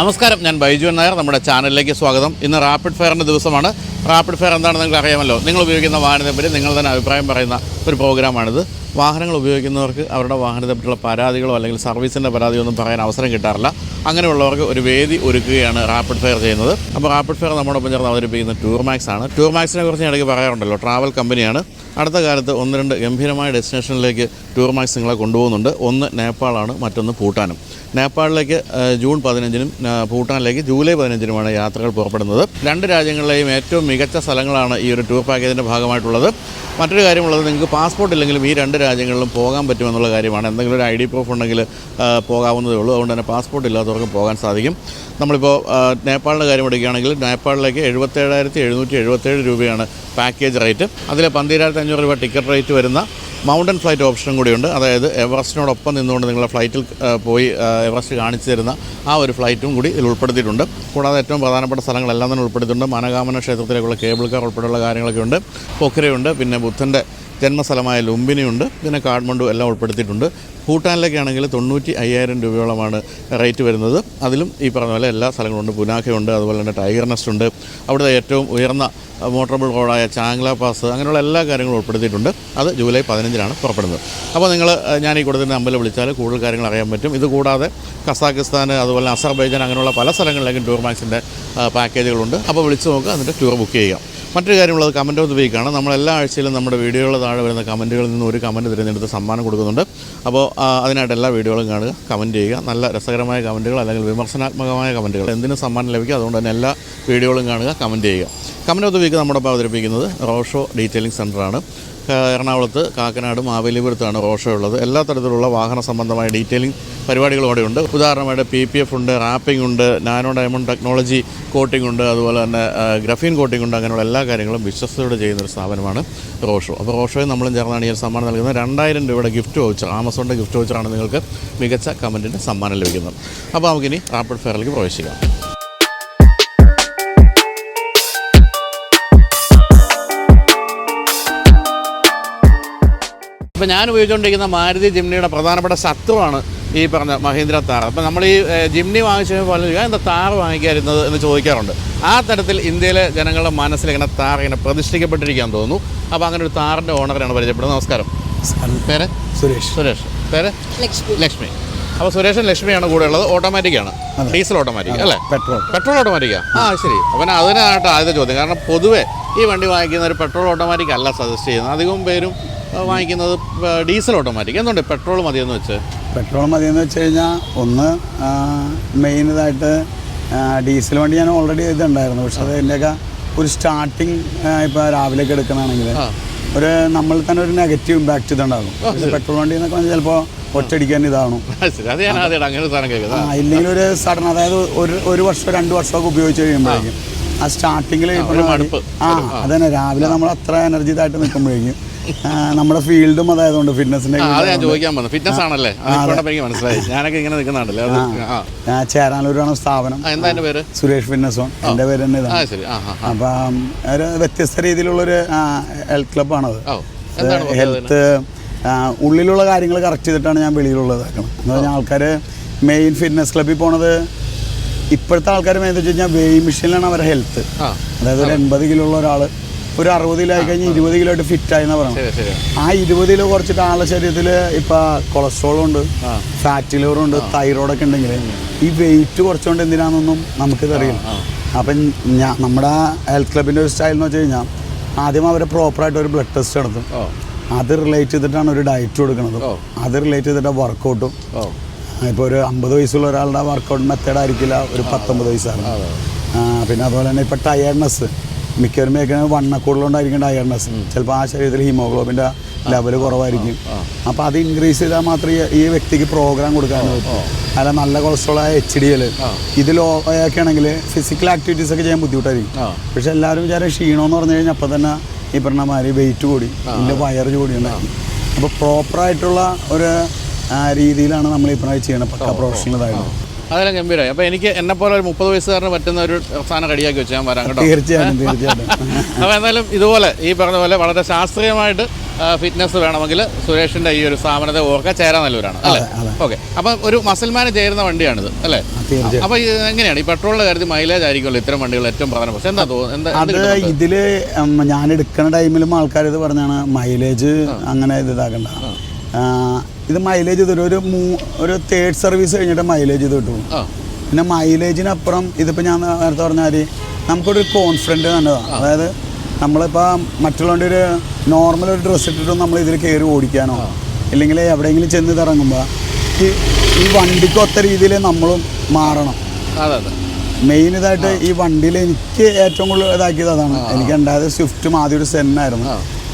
നമസ്കാരം, ഞാൻ ബൈജു നായർ. നമ്മുടെ ചാനലിലേക്ക് സ്വാഗതം. ഇന്ന് റാപ്പിഡ് ഫയറിൻ്റെ ദിവസമാണ്. റാപ്പിഡ് ഫയർ എന്താണെന്ന് നിങ്ങൾക്ക് അറിയാമല്ലോ. നിങ്ങൾ ഉപയോഗിക്കുന്ന വാഹനത്തെപ്പറ്റി നിങ്ങൾ തന്നെ അഭിപ്രായം പറയുന്ന ഒരു പ്രോഗ്രാമാണിത്. വാഹനങ്ങൾ ഉപയോഗിക്കുന്നവർക്ക് അവരുടെ വാഹനത്തെപ്പറ്റിയുള്ള പരാതികളോ അല്ലെങ്കിൽ സർവീസിൻ്റെ പരാതിയോ ഒന്നും പറയാൻ അവസരം കിട്ടാറില്ല. അങ്ങനെയുള്ളവർക്ക് ഒരു വേദി ഒരുക്കുകയാണ് റാപ്പിഡ് ഫയർ ചെയ്യുന്നത്. അപ്പോൾ റാപ്പിഡ് ഫയർ നമ്മോടൊപ്പം ചേർന്ന് അവതരിപ്പിക്കുന്ന ടൂർമാക്സ് ആണ്. ടൂർമാക്സിനെ കുറിച്ച് ഇടയ്ക്ക് പറയാറുണ്ടല്ലോ, ട്രാവൽ കമ്പനിയാണ്. അടുത്ത കാലത്ത് 1-2 ഗംഭീരമായ ഡെസ്റ്റിനേഷനിലേക്ക് ടൂർമാക്സ് നിങ്ങളെ കൊണ്ടുപോകുന്നുണ്ട്. ഒന്ന് നേപ്പാളാണ്, മറ്റൊന്ന് ഭൂട്ടാനും. നേപ്പാളിലേക്ക് ജൂൺ 15-നും ഭൂട്ടാനിലേക്ക് ജൂലൈ 15-നുമാണ് യാത്രകൾ പുറപ്പെടുന്നത്. 2 രാജ്യങ്ങളിലെയും ഏറ്റവും മികച്ച സ്ഥലങ്ങളാണ് ഈ ഒരു ടൂർ പാക്കേജിൻ്റെ ഭാഗമായിട്ടുള്ളത്. മറ്റൊരു കാര്യമുള്ളത്, നിങ്ങൾക്ക് പാസ്പോർട്ട് ഇല്ലെങ്കിലും ഈ 2 രാജ്യങ്ങളിലും പോകാൻ പറ്റുമെന്നുള്ള കാര്യമാണ്. എന്തെങ്കിലും ഒരു ID പ്രൂഫ് ഉണ്ടെങ്കിൽ പോകാവുന്നതേ ഉള്ളൂ. അതുകൊണ്ട് തന്നെ പാസ്പോർട്ട് ഇല്ലാത്തവർക്ക് പോകാൻ സാധിക്കും. നമ്മളിപ്പോൾ നേപ്പാളിൻ്റെ കാര്യം എടുക്കുകയാണെങ്കിൽ നേപ്പാളിലേക്ക് 77,777 രൂപയാണ് പാക്കേജ് റേറ്റ്. അതിൽ 12,500 രൂപ ടിക്കറ്റ് റേറ്റ് വരുന്ന മൗണ്ടൻ ഫ്ലൈറ്റ് ഓപ്ഷനും കൂടിയുണ്ട്. അതായത് എവറസ്റ്റിനോടൊപ്പം നിന്നുകൊണ്ട് നിങ്ങളുടെ ഫ്ലൈറ്റിൽ പോയി എവറസ്റ്റ് കാണിച്ചു തരുന്ന ആ ഒരു ഫ്ലൈറ്റും കൂടി ഇതിൽ ഉൾപ്പെടുത്തിയിട്ടുണ്ട്. കൂടാതെ ഏറ്റവും പ്രധാനപ്പെട്ട സ്ഥലങ്ങളെല്ലാം തന്നെ ഉൾപ്പെടുത്തിയിട്ടുണ്ട്. മനകാമന ക്ഷേത്രത്തിലേക്കുള്ള കേബിൾ കാർ ഉൾപ്പെടെയുള്ള കാര്യങ്ങളൊക്കെ ഉണ്ട്. പൊഖരയുണ്ട്, പിന്നെ ബുദ്ധൻ്റെ ജന്മസ്ഥലമായ ലുംബിനിയുണ്ട്, പിന്നെ കാഠ്മണ്ഡു എല്ലാം ഉൾപ്പെടുത്തിയിട്ടുണ്ട്. ഭൂട്ടാനിലേക്കാണെങ്കിൽ 95,000 രൂപയോളമാണ് റേറ്റ് വരുന്നത്. അതിലും ഈ പറഞ്ഞ പോലെ എല്ലാ സ്ഥലങ്ങളുണ്ട്. പുനാഖയുണ്ട്, അതുപോലെ തന്നെ ടൈഗർ നെസ്റ്റ് ഉണ്ട്. അവിടുത്തെ ഏറ്റവും ഉയർന്ന മോട്ടറബിൾ റോഡായ ചാങ്ല പാസ്, അങ്ങനെയുള്ള എല്ലാ കാര്യങ്ങളും ഉൾപ്പെടുത്തിയിട്ടുണ്ട്. അത് ജൂലൈ 15-നാണ് പുറപ്പെടുന്നത്. അപ്പോൾ നിങ്ങൾ ഞാൻ ഈ കൊടുത്തിട്ട് നമ്പറിൽ വിളിച്ചാൽ കൂടുതൽ കാര്യങ്ങൾ അറിയാൻ പറ്റും. ഇതുകൂടാതെ കസാഖിസ്ഥാൻ, അതുപോലെ അസർബൈജാൻ, അങ്ങനെയുള്ള പല സ്ഥലങ്ങളിലേക്കും ടൂർമാക്സിൻ്റെ പാക്കേജുകളുണ്ട്. അപ്പോൾ വിളിച്ച് നോക്കുക, എന്നിട്ട് ടൂർ ബുക്ക് ചെയ്യുക. മറ്റൊരു കാര്യമുള്ളത്, കമൻറ്റ് ഓഫ് ദി വീക്കാണ്. നമ്മൾ എല്ലാ ആഴ്ചയിലും നമ്മുടെ വീഡിയോകളുടെ താഴെ വരുന്ന കമൻറ്റുകളിൽ നിന്ന് ഒരു കമൻറ്റ് തിരഞ്ഞെടുത്ത് സമ്മാനം കൊടുക്കുന്നുണ്ട്. അപ്പോൾ അതിനായിട്ട് എല്ലാ വീഡിയോകളും കാണുക, കമൻറ്റ് ചെയ്യുക. നല്ല രസകരമായ കമൻറ്റുകൾ അല്ലെങ്കിൽ വിമർശനാത്മകമായ കമൻറ്റുകൾ എന്തിനും സമ്മാനം ലഭിക്കും. അതുകൊണ്ട് തന്നെ എല്ലാ വീഡിയോകളും കാണുക, കമൻറ്റ് ചെയ്യുക. കമൻറ്റ് ഓഫ് ദി വീക്ക് നമ്മുടെ അവതരിപ്പിക്കുന്നത് റോഷോ ഡീറ്റെയിലിംഗ് സെൻ്ററാണ്. എറണാകുളത്ത്, കാക്കനാട്, മാവേലിപുരത്താണ് റോഷോ ഉള്ളത്. എല്ലാ തരത്തിലുള്ള വാഹന സംബന്ധമായ ഡീറ്റെയിലിംഗ് പരിപാടികളും അവിടെ ഉണ്ട്. ഉദാഹരണമായിട്ട് PPF ഉണ്ട്, റാപ്പിംഗ് ഉണ്ട്, നാനോ ഡയമണ്ട് ടെക്നോളജി കോട്ടിംഗ് ഉണ്ട്, അതുപോലെ തന്നെ ഗ്രഫീൻ കോട്ടിംഗ് ഉണ്ട്. അങ്ങനെയുള്ള എല്ലാ കാര്യങ്ങളും വിശ്വസ്തയോടെ ചെയ്യുന്നൊരു സ്ഥാപനമാണ് റോഷോ. അപ്പോൾ റോഷോയിൽ നമ്മളും ചേർന്നാണ് ഈ സമ്മാനം നൽകുന്നത്. 2,000 രൂപയുടെ ഗിഫ്റ്റ് വൗച്ചർ, ആമസോണിൻ്റെ ഗിഫ്റ്റ് വൗച്ചറാണ് നിങ്ങൾക്ക് മികച്ച കമൻറ്റിൻ്റെ സമ്മാനം ലഭിക്കുന്നത്. അപ്പോൾ നമുക്കിനി റാപ്പിഡ് ഫയറിലേക്ക് പ്രവേശിക്കാം. ഇപ്പോൾ ഞാൻ ഉപയോഗിച്ചുകൊണ്ടിരിക്കുന്ന മാരുതി ജിംനിയുടെ പ്രധാനപ്പെട്ട ശത്രുവാണ് ഈ പറഞ്ഞ മഹീന്ദ്ര താർ. അപ്പോൾ നമ്മൾ ഈ ജിംനി വാങ്ങിച്ചപ്പോൾ പലരും എന്താ താർ വാങ്ങിക്കാതിരുന്നത് എന്ന് ചോദിക്കാറുണ്ട്. ആ തരത്തിൽ ഇന്ത്യയിലെ ജനങ്ങളുടെ മനസ്സിൽ ഇങ്ങനെ താർ ഇങ്ങനെ പ്രതിഷ്ഠിക്കപ്പെട്ടിരിക്കാൻ തോന്നുന്നു. അപ്പോൾ അങ്ങനെ ഒരു താറിൻ്റെ ഓണറാണ് പരിചയപ്പെടുന്നത്. നമസ്കാരം. പേര്? സുരേഷ്. പേര്? ലക്ഷ്മി. അപ്പോൾ സുരേഷൻ ലക്ഷ്മിയാണ് കൂടെ ഉള്ളത്. ഓട്ടോമാറ്റിക്കാണ്, ഡീസൽ ഓട്ടോമാറ്റിക് അല്ലേ? പെട്രോൾ ഓട്ടോമാറ്റിക്കാണ്. ശരി. അപ്പം അതിനായിട്ട് ആദ്യത്തെ ചോദ്യം, കാരണം പൊതുവേ ഈ വണ്ടി വാങ്ങിക്കുന്ന ഒരു പെട്രോൾ ഓട്ടോമാറ്റിക് അല്ല സജസ്റ്റ് ചെയ്യുന്നത്. അധികം പേരും വാങ്ങിക്കുന്നത് ഡീസൽ ഓട്ടോമാറ്റിക്. എന്തുകൊണ്ട് പെട്രോൾ മതിയെന്ന് വെച്ച്? പെട്രോൾ മതിയെന്ന് വെച്ച് കഴിഞ്ഞാൽ ഒന്ന് മെയിൻ ഇതായിട്ട് ഡീസൽ വണ്ടി ഞാൻ ഓൾറെഡി ഇതുണ്ടായിരുന്നു. പക്ഷെ അതിൻ്റെയൊക്കെ ഒരു സ്റ്റാർട്ടിങ് ഇപ്പോൾ രാവിലെയൊക്കെ എടുക്കണമെങ്കിൽ ഒരു നമ്മൾ തന്നെ ഒരു നെഗറ്റീവ് ഇമ്പാക്റ്റ് ഇതുണ്ടാകും. പെട്രോൾ വണ്ടി എന്നൊക്കെ പറഞ്ഞാൽ ചിലപ്പോൾ ഒറ്റയടിക്കാൻ ഇതാണു. ഇല്ലെങ്കിൽ ഒരു സഡൻ, അതായത് ഒരു വർഷം 2 വർഷമൊക്കെ ഉപയോഗിച്ച് കഴിയുമ്പോഴേക്കും ആ സ്റ്റാർട്ടിങ്ങിൽ അതന്നെ രാവിലെ നമ്മൾ അത്ര എനർജി ഇതായിട്ട് നിൽക്കുമ്പോഴേക്കും നമ്മുടെ ഫീൽഡും അതായതുകൊണ്ട് ഫിറ്റ്നസിന്റെ ചേരാനൂരാണ് സ്ഥാപനം. Suresh fitness zone. എൻ്റെ പേര് തന്നെ ഇതാണ്. അപ്പം ഒരു വ്യത്യസ്ത രീതിയിലുള്ളൊരു ഹെൽത്ത് ക്ലബ്ബാണത്. ഹെൽത്ത് ഉള്ളിലുള്ള കാര്യങ്ങൾ കറക്റ്റ് ചെയ്തിട്ടാണ് ഞാൻ വെളിയിലുള്ളതാക്കണം. എന്ന് പറഞ്ഞാൽ ആൾക്കാർ മെയിൻ ഫിറ്റ്നസ് ക്ലബ്ബിൽ പോണത് ഇപ്പോഴത്തെ ആൾക്കാർ മെയിൻ വെച്ച് കഴിഞ്ഞാൽ വെയിങ് മെഷീനിലാണ് അവരുടെ ഹെൽത്ത്. അതായത് ഒരു 80 കിലോ ഉള്ള ഒരാൾ ഒരു 60 കിലോ ആയി കഴിഞ്ഞാൽ 20 കിലോ ആയിട്ട് ഫിറ്റായി എന്നാണ് പറയുന്നത്. ആ 20 കിലോ കുറച്ചിട്ട് ആളുടെ ശരീരത്തിൽ ഇപ്പം കൊളസ്ട്രോളും ഉണ്ട്, ഫാറ്റ് ലിവറും ഉണ്ട്, തൈറോയിഡൊക്കെ ഉണ്ടെങ്കിൽ ഈ വെയിറ്റ് കുറച്ചുകൊണ്ട് എന്തിനാണെന്നൊന്നും നമുക്കിതറിയില്ല. അപ്പം നമ്മുടെ ഹെൽത്ത് ക്ലബിൻ്റെ ഒരു സ്റ്റൈൽ എന്ന് വെച്ച് കഴിഞ്ഞാൽ ആദ്യം അവരെ പ്രോപ്പറായിട്ട് ഒരു ബ്ലഡ് ടെസ്റ്റ് നടത്തും. അത് റിലേറ്റ് ചെയ്തിട്ടാണ് ഒരു ഡയറ്റ് കൊടുക്കുന്നത്. അത് റിലേറ്റ് ചെയ്തിട്ട് വർക്കൗട്ടും. ഇപ്പോൾ ഒരു 50 വയസ്സുള്ള ഒരാളുടെ വർക്കൗട്ട് മെത്തേഡ് ആയിരിക്കില്ല ഒരു 19 വയസ്സാണ്. പിന്നെ അതുപോലെ തന്നെ ഇപ്പോൾ ടയർനെസ്, മിക്കവരും മേഖല വണ്ണക്കൂടുതലുണ്ടായിരിക്കും ടയർനെസ്. ചിലപ്പോൾ ആ ശരീരത്തിൽ ഹീമോഗ്ലോബിൻ്റെ ലെവൽ കുറവായിരിക്കും. അപ്പോൾ അത് ഇൻക്രീസ് ചെയ്താൽ മാത്രമേ ഈ വ്യക്തിക്ക് പ്രോഗ്രാം കൊടുക്കാൻ പറ്റൂ. അല്ല നല്ല കൊളസ്ട്രോളായ HDL ഇത് ലോ ഒക്കെ ആണെങ്കിൽ ഫിസിക്കൽ ആക്ടിവിറ്റീസ് ഒക്കെ ചെയ്യാൻ ബുദ്ധിമുട്ടായിരിക്കും. പക്ഷെ എല്ലാവരും വിചാരം ക്ഷീണമെന്ന് പറഞ്ഞു കഴിഞ്ഞാൽ അപ്പം തന്നെ ഈ പറഞ്ഞ മാതിരി വെയിറ്റ് കൂടി, ഇതിൻ്റെ വയറ് കൂടി ഉണ്ടാക്കി. അപ്പോൾ പ്രോപ്പറായിട്ടുള്ള ഒരു രീതിയിലാണ് നമ്മൾ ഈ പ്രായം ചെയ്യണം, പക്ക പ്രൊഫഷണലായിട്ട്. അതെല്ലാം ഗംഭീരമായി. അപ്പോൾ എനിക്ക് എന്നെപ്പോലെ ഒരു 30 വയസ്സുകാരന് പറ്റുന്ന ഒരു സാധനം റെഡിയാക്കി വെച്ച് ഞാൻ വരാം കേട്ടോ. തീർച്ചയായിട്ടും. അപ്പോൾ എന്തായാലും ഇതുപോലെ ഈ പറഞ്ഞ പോലെ വളരെ ശാസ്ത്രീയമായിട്ട് ഫിറ്റ്നസ് വേണമെങ്കിൽ സുരേഷിൻ്റെ ഈ ഒരു സ്ഥാപനത്തെ ഓർക്കാൻ ചേരാനല്ലൂരാണ് അല്ലേ? ഓക്കെ. അപ്പം ഒരു മസിൽമാന് ചേരുന്ന വണ്ടിയാണിത് അല്ലേ? അപ്പോൾ ഇത് എങ്ങനെയാണ് ഈ പെട്രോളിൻ്റെ കാര്യത്തിൽ മൈലേജ് ആയിരിക്കുമല്ലോ ഇത്തരം വണ്ടികൾ ഏറ്റവും പ്രധാനം. പക്ഷേ എന്താ തോന്നുന്നത്? ഇതിൽ ഞാൻ എടുക്കുന്ന ടൈമിലും ആൾക്കാർ ഇത് പറഞ്ഞാണ് മൈലേജ് അങ്ങനെ ഇതാക്കണ്ട. ഇത് മൈലേജ് തരും. ഒരു തേർഡ് സർവീസ് കഴിഞ്ഞിട്ട് മൈലേജ് ഇത് കിട്ടും. പിന്നെ മൈലേജിനപ്പുറം ഇതിപ്പോൾ ഞാൻ നേരത്തെ പറഞ്ഞാൽ നമുക്കൊരു കോൺഫിഡൻറ്റ് തന്നെതാണ്. അതായത് നമ്മളിപ്പോൾ മറ്റുള്ളവൻ്റെ ഒരു നോർമൽ ഒരു ഡ്രസ്സ് ഇട്ടിട്ടും നമ്മൾ ഇതിൽ കയറി ഓടിക്കാനോ ഇല്ലെങ്കിൽ എവിടെയെങ്കിലും ചെന്ന് ഇറങ്ങുമ്പോൾ ഈ വണ്ടിക്ക് ഒത്ത രീതിയിൽ നമ്മളും മാറണം. മെയിൻ ഇതായിട്ട് ഈ വണ്ടിയിൽ എനിക്ക് ഏറ്റവും കൂടുതൽ ഇതാക്കിയത് അതാണ്. എനിക്ക് ഉണ്ടായത് സ്വിഫ്റ്റും ആദ്യം ഒരു സെന്നായിരുന്നു.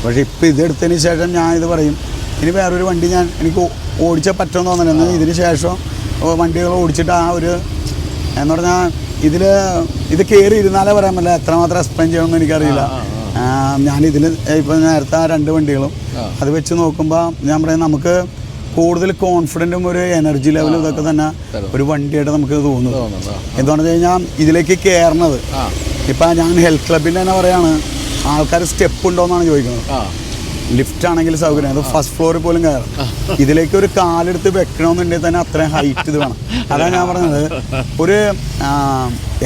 പക്ഷേ ഇപ്പോൾ ഇതെടുത്തതിന് ശേഷം ഞാൻ ഇത് പറയും, ഇനി വേറൊരു വണ്ടി എനിക്ക് ഓടിച്ചാൽ പറ്റുമെന്ന് തോന്നുന്നില്ല. എന്നാൽ ഇതിന് ശേഷം വണ്ടികൾ ഓടിച്ചിട്ട് ആ ഒരു എന്ന് പറഞ്ഞാൽ ഇത് കയറി ഇരുന്നാലേ പറയാൻ പറ്റില്ല എത്രമാത്രം എക്സ്പ്ലെയിൻ ചെയ്യണമെന്ന് എനിക്കറിയില്ല. ഞാനിതിൽ ഇപ്പോൾ നേരത്തെ ആ 2 വണ്ടികളും അത് വെച്ച് നോക്കുമ്പോൾ ഞാൻ പറയാം നമുക്ക് കൂടുതൽ കോൺഫിഡൻറ്റും ഒരു എനർജി ലെവലും ഇതൊക്കെ തന്നെ ഒരു വണ്ടിയായിട്ട് നമുക്ക് തോന്നും. എന്താണെന്ന് വെച്ച് കഴിഞ്ഞാൽ ഇതിലേക്ക് കയറണത് ഇപ്പം ഞാൻ ഹെൽത്ത് ക്ലബിൻ്റെ തന്നെ പറയാണ്, ആൾക്കാർ സ്റ്റെപ്പ് ഉണ്ടോയെന്നാണ് ചോദിക്കുന്നത്. ലിഫ്റ്റ് ആണെങ്കിൽ സൗകര്യം, അത് ഫസ്റ്റ് ഫ്ലോറിൽ പോലും കയറും. ഇതിലേക്ക് ഒരു കാലെടുത്ത് വെക്കണമെന്നുണ്ടെങ്കിൽ തന്നെ അത്രയും ഹൈറ്റ് ഇത് വേണം. അതാണ് ഞാൻ പറഞ്ഞത്. ഒരു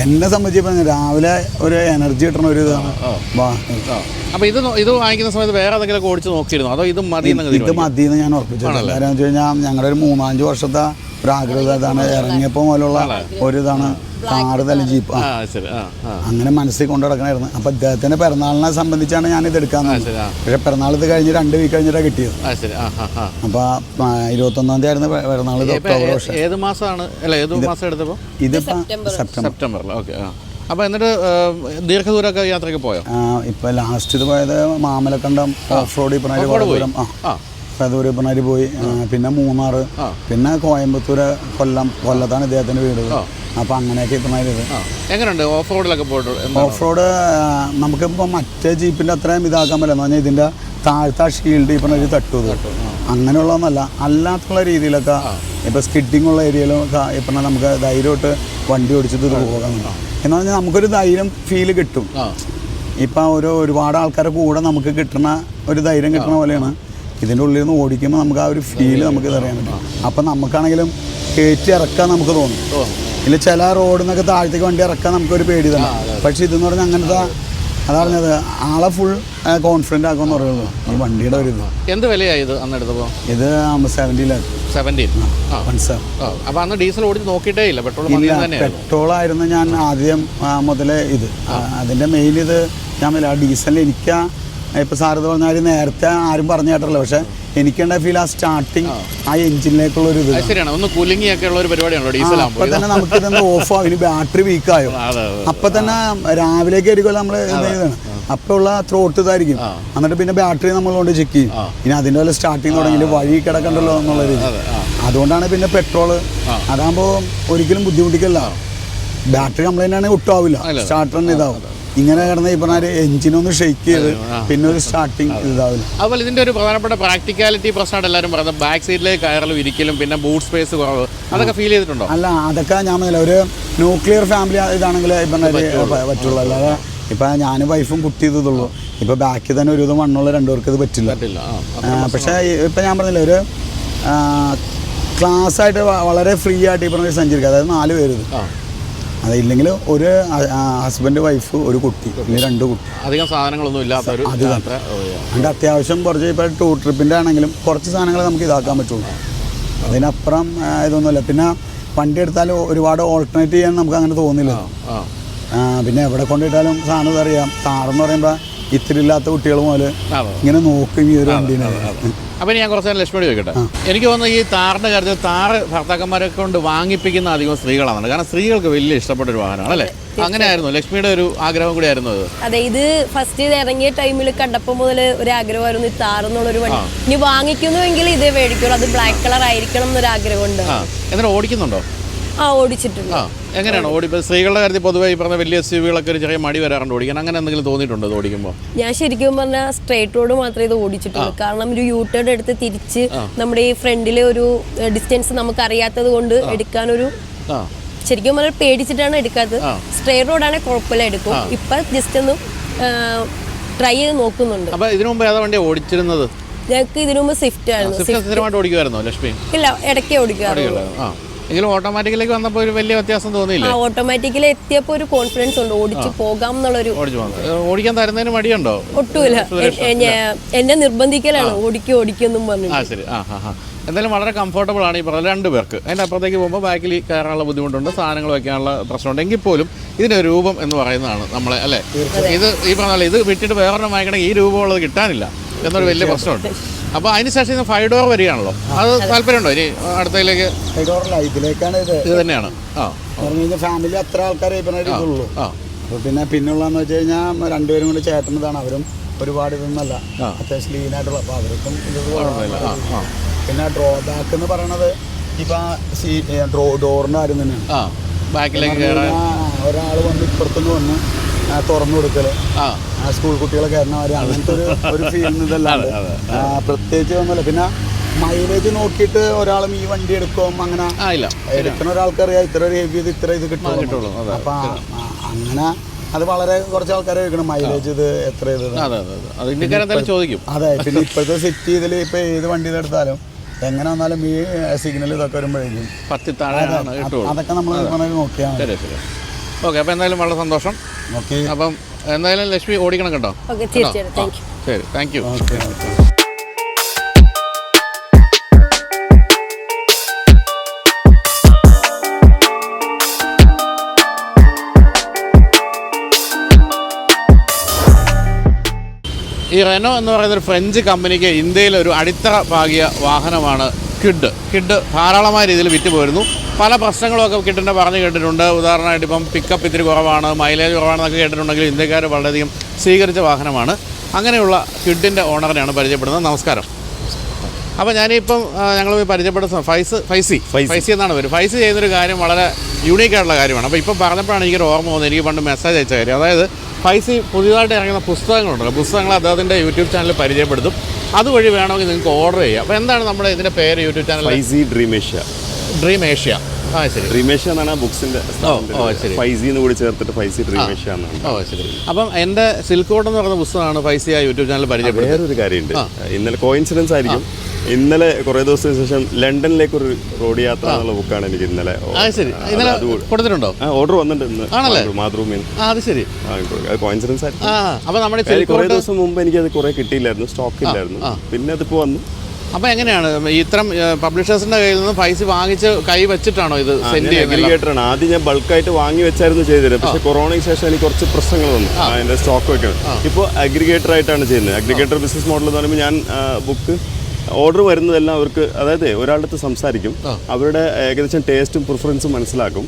എന്നെ സംബന്ധിച്ച് രാവിലെ ഒരു എനർജി കിട്ടണ ഒരു ഇതാണ്. അപ്പോൾ ഇത് വാങ്ങിക്കുന്ന സമയത്ത് വേറെ എന്തെങ്കിലും ഓടിച്ച് നോക്കിയിരുന്നു അതോ ഇത് മതിയെന്ന് ഞാൻ ഉറപ്പിച്ചു. കാരണം വെച്ച് കഴിഞ്ഞാൽ ഞങ്ങളുടെ ഒരു 3-5 വർഷത്തെ ഒരു ആഗ്രഹം ഇതാണ്. ഇറങ്ങിയപ്പോൾ മുതലുള്ള ഒരു ഇതാണ് കാറ് തല ജീപ്പ് അങ്ങനെ മനസ്സിൽ കൊണ്ടു നടക്കണമായിരുന്നു. അപ്പോൾ അദ്ദേഹത്തിൻ്റെ പിറന്നാളിനെ സംബന്ധിച്ചാണ് ഞാൻ ഇത് എടുക്കാമെന്ന്. പക്ഷേ പിറന്നാൾ ഇത് കഴിഞ്ഞ് 2 വീക്ക് കഴിഞ്ഞിട്ടാണ് കിട്ടിയത്. അപ്പോൾ 21-ാം തീയതി ആയിരുന്നു പിറന്നാൾ. ഒക്ടോബർ വർഷം. ഏത് മാസമാണ് എടുത്തപ്പോൾ? ഇതിപ്പോൾ സെപ്റ്റംബറിൽ. ഓക്കെ. അപ്പോൾ എന്നിട്ട് ദീർഘദൂരമൊക്കെ യാത്രയ്ക്ക് പോയോ? ഇപ്പോൾ ലാസ്റ്റ് ഇത് പോയത് മാമലക്കണ്ടം ഓഫ് റോഡ് ഇപ്പണാരി പതൂര് പോയി. പിന്നെ മൂന്നാർ, പിന്നെ കോയമ്പത്തൂർ, കൊല്ലത്താണ് ഇദ്ദേഹത്തിൻ്റെ വീട്. അപ്പോൾ അങ്ങനെയൊക്കെ ഇപ്പണാരി. എങ്ങനെയുണ്ട് ഓഫ് റോഡിലൊക്കെ പോയിട്ട്? ഓഫ് റോഡ് നമുക്കിപ്പോൾ മറ്റേ ജീപ്പിൻ്റെ അത്രയും ഇതാക്കാൻ പറ്റില്ല. എന്ന് പറഞ്ഞാൽ ഇതിൻ്റെ താഴത്തെ ഷീൽഡ് ഇപ്പം ഒരു തട്ടും അങ്ങനെയുള്ളതൊന്നല്ല. അല്ലാത്തുള്ള രീതിയിലൊക്കെ ഇപ്പോൾ സ്കിഡിങ് ഉള്ള ഏരിയയിലൊക്കെ ഇപ്പം നമുക്ക് ധൈര്യമായിട്ട് വണ്ടി ഓടിച്ചിട്ട് പോകാൻ. എന്ന് പറഞ്ഞാൽ നമുക്കൊരു ധൈര്യം ഫീല് കിട്ടും. ഇപ്പം ഒരുപാട് ആൾക്കാരുടെ കൂടെ നമുക്ക് കിട്ടുന്ന ഒരു ധൈര്യം കിട്ടുന്ന പോലെയാണ് ഇതിൻ്റെ ഉള്ളിൽ നിന്ന് ഓടിക്കുമ്പോൾ നമുക്ക് ആ ഒരു ഫീല് നമുക്ക് ഇതറിയാൻ പറ്റും. അപ്പം നമുക്കാണെങ്കിലും കയറ്റി ഇറക്കാൻ നമുക്ക് തോന്നും. ഇല്ല ചില റോഡിൽ നിന്നൊക്കെ താഴത്തേക്ക് വണ്ടി ഇറക്കാൻ നമുക്കൊരു പേടി തന്നെ. പക്ഷേ ഇതെന്ന് പറഞ്ഞാൽ അങ്ങനത്തെ അതാ പറഞ്ഞത് ആളെ ഫുൾ കോൺഫിഡൻ്റ് ആക്കുമെന്ന് പറയുള്ളൂ ഈ വണ്ടിയുടെ ഒരു ഇത്. എന്ത് വിലയായി ഇത് അന്ന് എടുത്തപ്പോൾ? ഇത് 17. അപ്പോൾ അന്ന് ഡീസൽ ഓടിച്ച് നോക്കിയിട്ടേ ഇല്ല? പെട്രോളായിരുന്നു ഞാൻ ആദ്യം മുതലേ ഇത്. അതിൻ്റെ മെയിൻ ഇത് ഞാൻ ഡീസലിൽ എനിക്ക് ഇപ്പോൾ സാർ ഇത് പറഞ്ഞാൽ നേരത്തെ ആരും പറഞ്ഞു കേട്ടല്ലോ. പക്ഷേ എനിക്കുണ്ടായ ഫീൽ ആ സ്റ്റാർട്ടിങ് ആ എഞ്ചിനിലേക്കുള്ള ഒരു ഇത് അപ്പം തന്നെ നമുക്ക് ഇതൊന്ന് ഓഫ് ആവും. ഇനി ബാറ്ററി വീക്കായോ അപ്പം തന്നെ രാവിലേക്ക് ആയിരിക്കുമല്ലോ നമ്മൾ ഇതാണ്. അപ്പോൾ ഉള്ള ത്രോട്ട് ഇതായിരിക്കും. എന്നിട്ട് പിന്നെ ബാറ്ററി നമ്മൾ കൊണ്ട് ചെക്ക് ചെയ്യും. ഇനി അതിൻ്റെ പോലെ സ്റ്റാർട്ടിങ് തുടങ്ങി വഴി കിടക്കണ്ടല്ലോ എന്നുള്ള രീതി. അതുകൊണ്ടാണ് പിന്നെ പെട്രോള് അതാകുമ്പോൾ ഒരിക്കലും ബുദ്ധിമുട്ടിക്കല്ല. ബാറ്ററി കംപ്ലൈൻ്റ് ആണെങ്കിൽ ഒട്ടും ആവില്ല, സ്റ്റാർട്ടറിന് ഇതാവും. ഇങ്ങനെ കിടന്ന ഇപ്പം എഞ്ചിനൊന്ന് ഷെയ്ക്ക് ചെയ്ത് പിന്നെ ഒരു സ്റ്റാർട്ടിങ് ഇതാവില്ല. അതുപോലെ ഇതിൻ്റെ ഒരു പ്രധാനപ്പെട്ട പ്രാക്ടിക്കാലിറ്റി പ്രശ്നമായിട്ട് എല്ലാവരും പറയുന്നത് ബാക്ക് സീറ്റിലേക്ക് കയറലും ഇരിക്കലും പിന്നെ ബൂട്ട് സ്പേസ് കുറവ്, അതൊക്കെ ഫീൽ ചെയ്തിട്ടുണ്ടോ? അല്ല, അതൊക്കെ ഞാൻ പറഞ്ഞില്ല, ഒരു ന്യൂക്ലിയർ ഫാമിലി ഇതാണെങ്കിൽ ഇപ്പം പറ്റുള്ളൂ. അല്ലാതെ ഇപ്പം ഞാനും വൈഫും കുട്ടി ഇതുള്ളൂ. ഇപ്പം ബാക്കിൽ തന്നെ ഒരു ഇത് മണ്ണുള്ള 2 പേർക്ക് ഇത് പറ്റില്ല. പക്ഷേ ഇപ്പം ഞാൻ പറഞ്ഞില്ല, ഒരു ക്ലാസ്സായിട്ട് വളരെ ഫ്രീ ആയിട്ട് ഈ പറഞ്ഞ സഞ്ചരിക്കുക. അതായത് 4 പേര് ഇത്. അതില്ലെങ്കിൽ ഒരു ഹസ്ബൻഡ്, വൈഫ്, ഒരു കുട്ടി, അല്ലെങ്കിൽ 2 കുട്ടി. അധികം സാധനങ്ങളൊന്നും ഇല്ലാത്ത അതിൻ്റെ അത്യാവശ്യം കുറച്ച് ഇപ്പോൾ ടൂർ ട്രിപ്പിൻ്റെ ആണെങ്കിലും കുറച്ച് സാധനങ്ങൾ നമുക്ക് ഇതാക്കാൻ പറ്റുള്ളൂ. അതിനപ്പുറം ഇതൊന്നുമില്ല. പിന്നെ വണ്ടി എടുത്താൽ ഒരുപാട് ഓൾട്ടർനേറ്റ് ചെയ്യാൻ നമുക്ക് അങ്ങനെ തോന്നില്ല. പിന്നെ എവിടെ കൊണ്ടിട്ടാലും സാധനം അറിയാം. താറെന്ന് പറയുമ്പോൾ ഇത്തിരി ഇല്ലാത്ത കുട്ടികൾ മുതൽ ഇങ്ങനെ നോക്കും ഈ ഒരു വണ്ടീനെ. അപ്പം ഞാൻ കുറച്ച് ലക്ഷ്മിയോട് ചോദിക്കട്ടെ. എനിക്ക് തോന്നുന്നു ഈ താറിൻ്റെ കാര്യത്തിൽ താറ് ഭർത്താക്കന്മാരെ കൊണ്ട് വാങ്ങിപ്പിക്കുന്ന അധികം സ്ത്രീകളാണ്. കാരണം സ്ത്രീകൾക്ക് വലിയ ഇഷ്ടപ്പെട്ട ഒരു വാഹനമാണ് അല്ലേ? അങ്ങനെയായിരുന്നു ലക്ഷ്മിയുടെ ഒരു ആഗ്രഹം കൂടി ആയിരുന്നു അത്? അതെ, ഇത് ഫസ്റ്റ് ഇറങ്ങിയ ടൈമിൽ കണ്ടപ്പോൾ മുതൽ ഒരു ആഗ്രഹമായിരുന്നു ഈ താറെന്നുള്ളൊരു വണ്ടി. ഇനി വാങ്ങിക്കുന്നുവെങ്കിൽ ഇതേ മേടിക്കുള്ളൂ, അത് ബ്ലാക്ക് കളർ ആയിരിക്കണം എന്നൊരു ആഗ്രഹമുണ്ട്. എന്നിട്ട് ഓടിക്കുന്നുണ്ടോ? ഓടിച്ചിട്ടുണ്ട്. എങ്ങനെയാണ് ഓടിപ്പോൾ? സ്ത്രീകളുടെ കാര്യത്തിൽ പൊതുവെ ഈ പറഞ്ഞ വലിയ SUV-കളൊക്കെ ഒരു ചെറിയ മടി വരാറുണ്ട് ഓടിക്കാൻ. അങ്ങനെ എന്തെങ്കിലും തോന്നിയിട്ടുണ്ടോ ഇത് ഓടിക്കുമ്പോൾ? ഞാൻ ശരിക്കും പറഞ്ഞാൽ സ്ട്രേറ്റ് റോഡ് മാത്രമേ ഇത് ഓടിച്ചിട്ടുള്ളൂ. കാരണം ഒരു യൂട്ടേൺ എടുത്ത് തിരിച്ച് നമ്മുടെ ഈ ഫ്രണ്ടിലെ ഒരു ഡിസ്റ്റൻസ് നമുക്ക് അറിയാത്തത് കൊണ്ട് എടുക്കാനൊരു ശരിക്കും പറഞ്ഞാൽ പേടിച്ചിട്ടാണ് എടുക്കാത്തത്. സ്ട്രേറ്റ് റോഡാണെങ്കിൽ കുഴപ്പമില്ല, എടുക്കും. ഇപ്പം ജസ്റ്റ് ഒന്ന് ട്രൈ ചെയ്ത് നോക്കുന്നുണ്ട്. അപ്പോൾ ഇതിനു മുമ്പ് ഏതാ വണ്ടി ഓടിച്ചിരുന്നത്? ഞങ്ങൾക്ക് ഇതിനു മുമ്പ് സ്വിഫ്റ്റ് ആയിരുന്നു. സ്ഥിരമായിട്ട് ഓടിക്കുമായിരുന്നോ ലക്ഷ്മി? ഇല്ല, ഇടയ്ക്ക് ഓടിക്കാറുള്ളൂ. എങ്കിലും ഓട്ടോമാറ്റിക്കിലേക്ക് വന്നപ്പോൾ ഒരു വലിയ വ്യത്യാസം തോന്നിയില്ല? ഓട്ടോമാറ്റിക്കലി എത്തിയപ്പോൾ ഒരു കോൺഫിഡൻസ് ഉണ്ട്, ഓടിച്ചു പോകാം എന്നുള്ളൊരു. ഓടിക്കാൻ തരുന്നതിന് മടിയുണ്ടോ? ഒട്ടുമില്ല, എന്നെ നിർബന്ധിക്കലാണ് ഓടിക്കൊന്നും പറഞ്ഞു. ശരി. എന്തായാലും വളരെ കംഫർട്ടബിൾ ആണ് ഈ പറഞ്ഞ 2 പേർക്ക്. അതിൻ്റെ അപ്പുറത്തേക്ക് പോകുമ്പോൾ ബാക്കിൽ കയറാനുള്ള ബുദ്ധിമുട്ടുണ്ട്, സാധനങ്ങൾ വയ്ക്കാനുള്ള പ്രശ്നമുണ്ട്. എങ്കിൽ പോലും ഇതിൻ്റെ രൂപം എന്ന് പറയുന്നതാണ് നമ്മളെ, അല്ലേ? ഇത് ഈ പറഞ്ഞ ഇത് വിട്ടിട്ട് വേറൊരെണ്ണം വാങ്ങിക്കണമെങ്കിൽ ഈ രൂപമുള്ളത് കിട്ടാനില്ല എന്നൊരു വലിയ പ്രശ്നമുണ്ട്. അപ്പോൾ അതിന് ശേഷം ഇത് 5 ഡോർ വരികയാണല്ലോ, അത് താല്പര്യമുണ്ടോ ഇനി അടുത്തതിലേക്ക്? ഇതിലേക്കാണ് ഇത് തന്നെയാണ്. ഫാമിലി അത്ര ആൾക്കാരെ ഇതുള്ളൂ. പിന്നുള്ളതെന്ന് വെച്ച് കഴിഞ്ഞാൽ 2 പേരും കൂടി ചേട്ടനതാണ്. അവരും ഒരുപാട് ഇതൊന്നല്ല, അത്യാവശ്യം ലീനായിട്ടുള്ള. അപ്പോൾ അവർക്കും ഇത്. പിന്നെ ഡ്രോബാക്ക് എന്ന് പറയണത് ഇപ്പം ഡോറിൻ്റെ കാര്യം തന്നെയാണ്. ബാക്കിലേക്ക് ഒരാൾ വന്ന് ഇപ്പുറത്തുനിന്ന് വന്ന് തുറന്നു കൊടുക്കല്, സ്കൂൾ കുട്ടികളെ കയറുന്നവര്, അങ്ങനത്തെ ഒരു ഫീൽ ഇതല്ലാണ്ട് പ്രത്യേകിച്ച് ഒന്നുമില്ല. പിന്നെ മൈലേജ് നോക്കിയിട്ട് ഒരാളും ഈ വണ്ടി എടുക്കും അങ്ങനെ എടുക്കുന്ന ഒരാൾക്കറിയാം ഇത്ര ഒരു ഹെവി ഇത്ര ഇത് കിട്ടുള്ളൂ. അപ്പൊ അങ്ങനെ അത് വളരെ കുറച്ച് ആൾക്കാരെ എടുക്കണം മൈലേജ് ഇത് എത്ര ഇത്. അതെ. പിന്നെ ഇപ്പോഴത്തെ സിറ്റി ഇതിൽ ഇപ്പൊ ഏത് വണ്ടി ഇതെടുത്താലും എങ്ങനെ വന്നാലും ഈ സിഗ്നൽ ഇതൊക്കെ വരുമ്പോഴേക്കും അതൊക്കെ നമ്മൾ നോക്കിയാൽ. ഓക്കെ, അപ്പോൾ എന്തായാലും വളരെ സന്തോഷം. അപ്പം എന്തായാലും ലക്ഷ്മി ഓടിക്കണം കേട്ടോ. ശരി, താങ്ക് യു. ഈ റെനോ എന്ന് പറയുന്നൊരു ഫ്രഞ്ച് കമ്പനിക്ക് ഇന്ത്യയിൽ ഒരു അടിത്തറ പാകിയ വാഹനമാണ് കിഡ്. ധാരാളമായ രീതിയിൽ വിറ്റ് പോരുന്നു. പല പ്രശ്നങ്ങളൊക്കെ കിഡിൻ്റെ പറഞ്ഞു കേട്ടിട്ടുണ്ട്. ഉദാഹരണമായിട്ട് ഇപ്പം പിക്കപ്പ് ഇത്തിരി കുറവാണ്, മൈലേജ് കുറവാണെന്നൊക്കെ കേട്ടിട്ടുണ്ടെങ്കിൽ ഇന്ത്യക്കാർ വളരെയധികം സ്വീകരിച്ച വാഹനമാണ്. അങ്ങനെയുള്ള കിഡിൻ്റെ ഓണറിനെയാണ് പരിചയപ്പെടുന്നത്. നമസ്കാരം. അപ്പോൾ ഞാനിപ്പം ഞങ്ങൾ പരിചയപ്പെടുന്ന ഫൈസി എന്നാണ് പേര്. ഫൈസി ചെയ്യുന്നൊരു കാര്യം വളരെ യൂണീക്കായിട്ടുള്ള കാര്യമാണ്. അപ്പോൾ ഇപ്പം പറഞ്ഞപ്പോഴാണ് എനിക്കൊരു ഓർമ്മ വന്നത്. എനിക്ക് പണ്ട് മെസ്സേജ് അയച്ച കാര്യം, അതായത് ഫൈസി പുതിയതായിട്ട് ഇറങ്ങുന്ന പുസ്തകങ്ങളുണ്ടല്ലോ, പുസ്തകങ്ങൾ അദ്ദേഹത്തിൻ്റെ യൂട്യൂബ് ചാനലിൽ പരിചയപ്പെടുത്തും. അതുവഴി വേണമെങ്കിൽ നിങ്ങൾക്ക് ഓർഡർ ചെയ്യാം. അപ്പോൾ എന്താണ് നമ്മുടെ ഇതിൻ്റെ പേര് YouTube channel? Faizy Dream Asia. ശരി. ഡ്രീം ഏഷ്യ എന്നാണ് ബുക്സിൻ്റെ. ഫൈസി എന്ന് കൂടി ചേർത്തിട്ട് ഫൈസി ഡ്രീം ഏഷ്യ എന്നാണ്. ശരി. അപ്പം എൻ്റെ സിൽക്ക് റോഡ് എന്ന് പറയുന്ന പുസ്തകമാണ് ഫൈസിയ യൂട്യൂബ് ചാനൽ പരിചയപ്പെടുന്നത്. വേറൊരു കാര്യമുണ്ട്, ഇന്നലെ കോയിൻസിഡൻസ് ആയിരിക്കും, ഇന്നലെ കുറേ ദിവസത്തിന് ശേഷം ലണ്ടനിലേക്കൊരു റോഡ് യാത്ര എന്നുള്ള ബുക്കാണ് എനിക്ക് ഇന്നലെ കൊടുത്തിട്ടുണ്ടോ? ഓർഡർ വന്നിട്ടുണ്ട് മാതൃഭൂമിയിൽ. അത് ശരി, കോയിൻസിഡൻസ് ആയിരുന്നു. കുറേ ദിവസം മുമ്പ് എനിക്കത് കുറേ കിട്ടിയില്ലായിരുന്നു, സ്റ്റോക്ക് ഇല്ലായിരുന്നു. പിന്നെ അതിപ്പോൾ വന്നു. അപ്പോൾ എങ്ങനെയാണ് ഇത്തരം പബ്ലിഷേഴ്സിന്റെ കയ്യിൽ നിന്ന് പൈസ വാങ്ങിച്ച് കൈ വെച്ചിട്ടാണോ ഇത് സെൻഡ് ചെയ്യുന്നത്? അഗ്രിഗേറ്ററാണ്. ആദ്യം ഞാൻ ബൾക്കായിട്ട് വാങ്ങി വെച്ചായിരുന്നു ചെയ്തത്. പക്ഷേ കൊറോണയ്ക്ക് ശേഷം എനിക്ക് കുറച്ച് പ്രശ്നങ്ങൾ വന്നു അതിൻ്റെ സ്റ്റോക്ക് വെക്കണം. ഇപ്പോൾ അഗ്രിഗേറ്റർ ആയിട്ടാണ് ചെയ്യുന്നത്. അഗ്രിഗേറ്റർ ബിസിനസ് മോഡൽ എന്ന് പറയുമ്പോൾ ഞാൻ ബുക്ക് ഓർഡർ വരുന്നതെല്ലാം അവർക്ക്, അതായത് ഒരാളുടെ അടുത്ത് സംസാരിക്കും, അവരുടെ ഏകദേശം ടേസ്റ്റും പ്രിഫറൻസും മനസ്സിലാക്കും,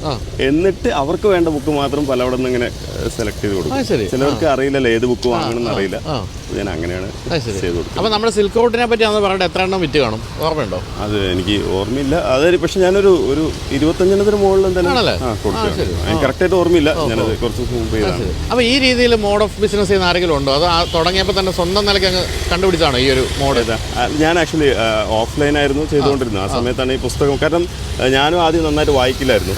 എന്നിട്ട് അവർക്ക് വേണ്ട ബുക്ക് മാത്രം പലവിടെ നിന്ന് ഇങ്ങനെ സെലക്ട് ചെയ്ത് കൊടുക്കും. ചിലവർക്ക് അറിയില്ലല്ലോ ഏത് ബുക്ക് വാങ്ങണമെന്ന് അറിയില്ല. ഞാൻ അങ്ങനെയാണ് ചെയ്ത് കൊടുക്കുന്നത്. അപ്പോൾ നമ്മുടെ സിൽക്ക് റോഡിനെ പറ്റി അന്ന് പറഞ്ഞിട്ട് എത്ര എണ്ണം വിറ്റ് കാണും, ഓർമ്മയുണ്ടോ? അത് എനിക്ക് ഓർമ്മയില്ല. അതായത് പക്ഷെ ഞാനൊരു 25 മുകളിൽ എന്തായാലും കറക്റ്റായിട്ട് ഓർമ്മയില്ല. ഞാനത് കുറച്ച് മുമ്പ് ചെയ്തതാണ്. അപ്പോൾ ഈ രീതിയിൽ മോഡ് ഓഫ് ബിസിനസ് ചെയ്യുന്ന ആരെങ്കിലും ഉണ്ടോ? അത് തുടങ്ങിയപ്പോൾ തന്നെ സ്വന്തം നിലയ്ക്ക് അങ്ങ് കണ്ടുപിടിച്ചാണോ ഈ ഒരു മോഡ്? ഞാൻ ആക്ച്വലി ഓഫ്ലൈൻ ആയിരുന്നു ചെയ്തുകൊണ്ടിരുന്നത്. ആ സമയത്താണ് ഈ പുസ്തകം, കാരണം ഞാനും ആദ്യം നന്നായിട്ട് വായിക്കില്ലായിരുന്നു.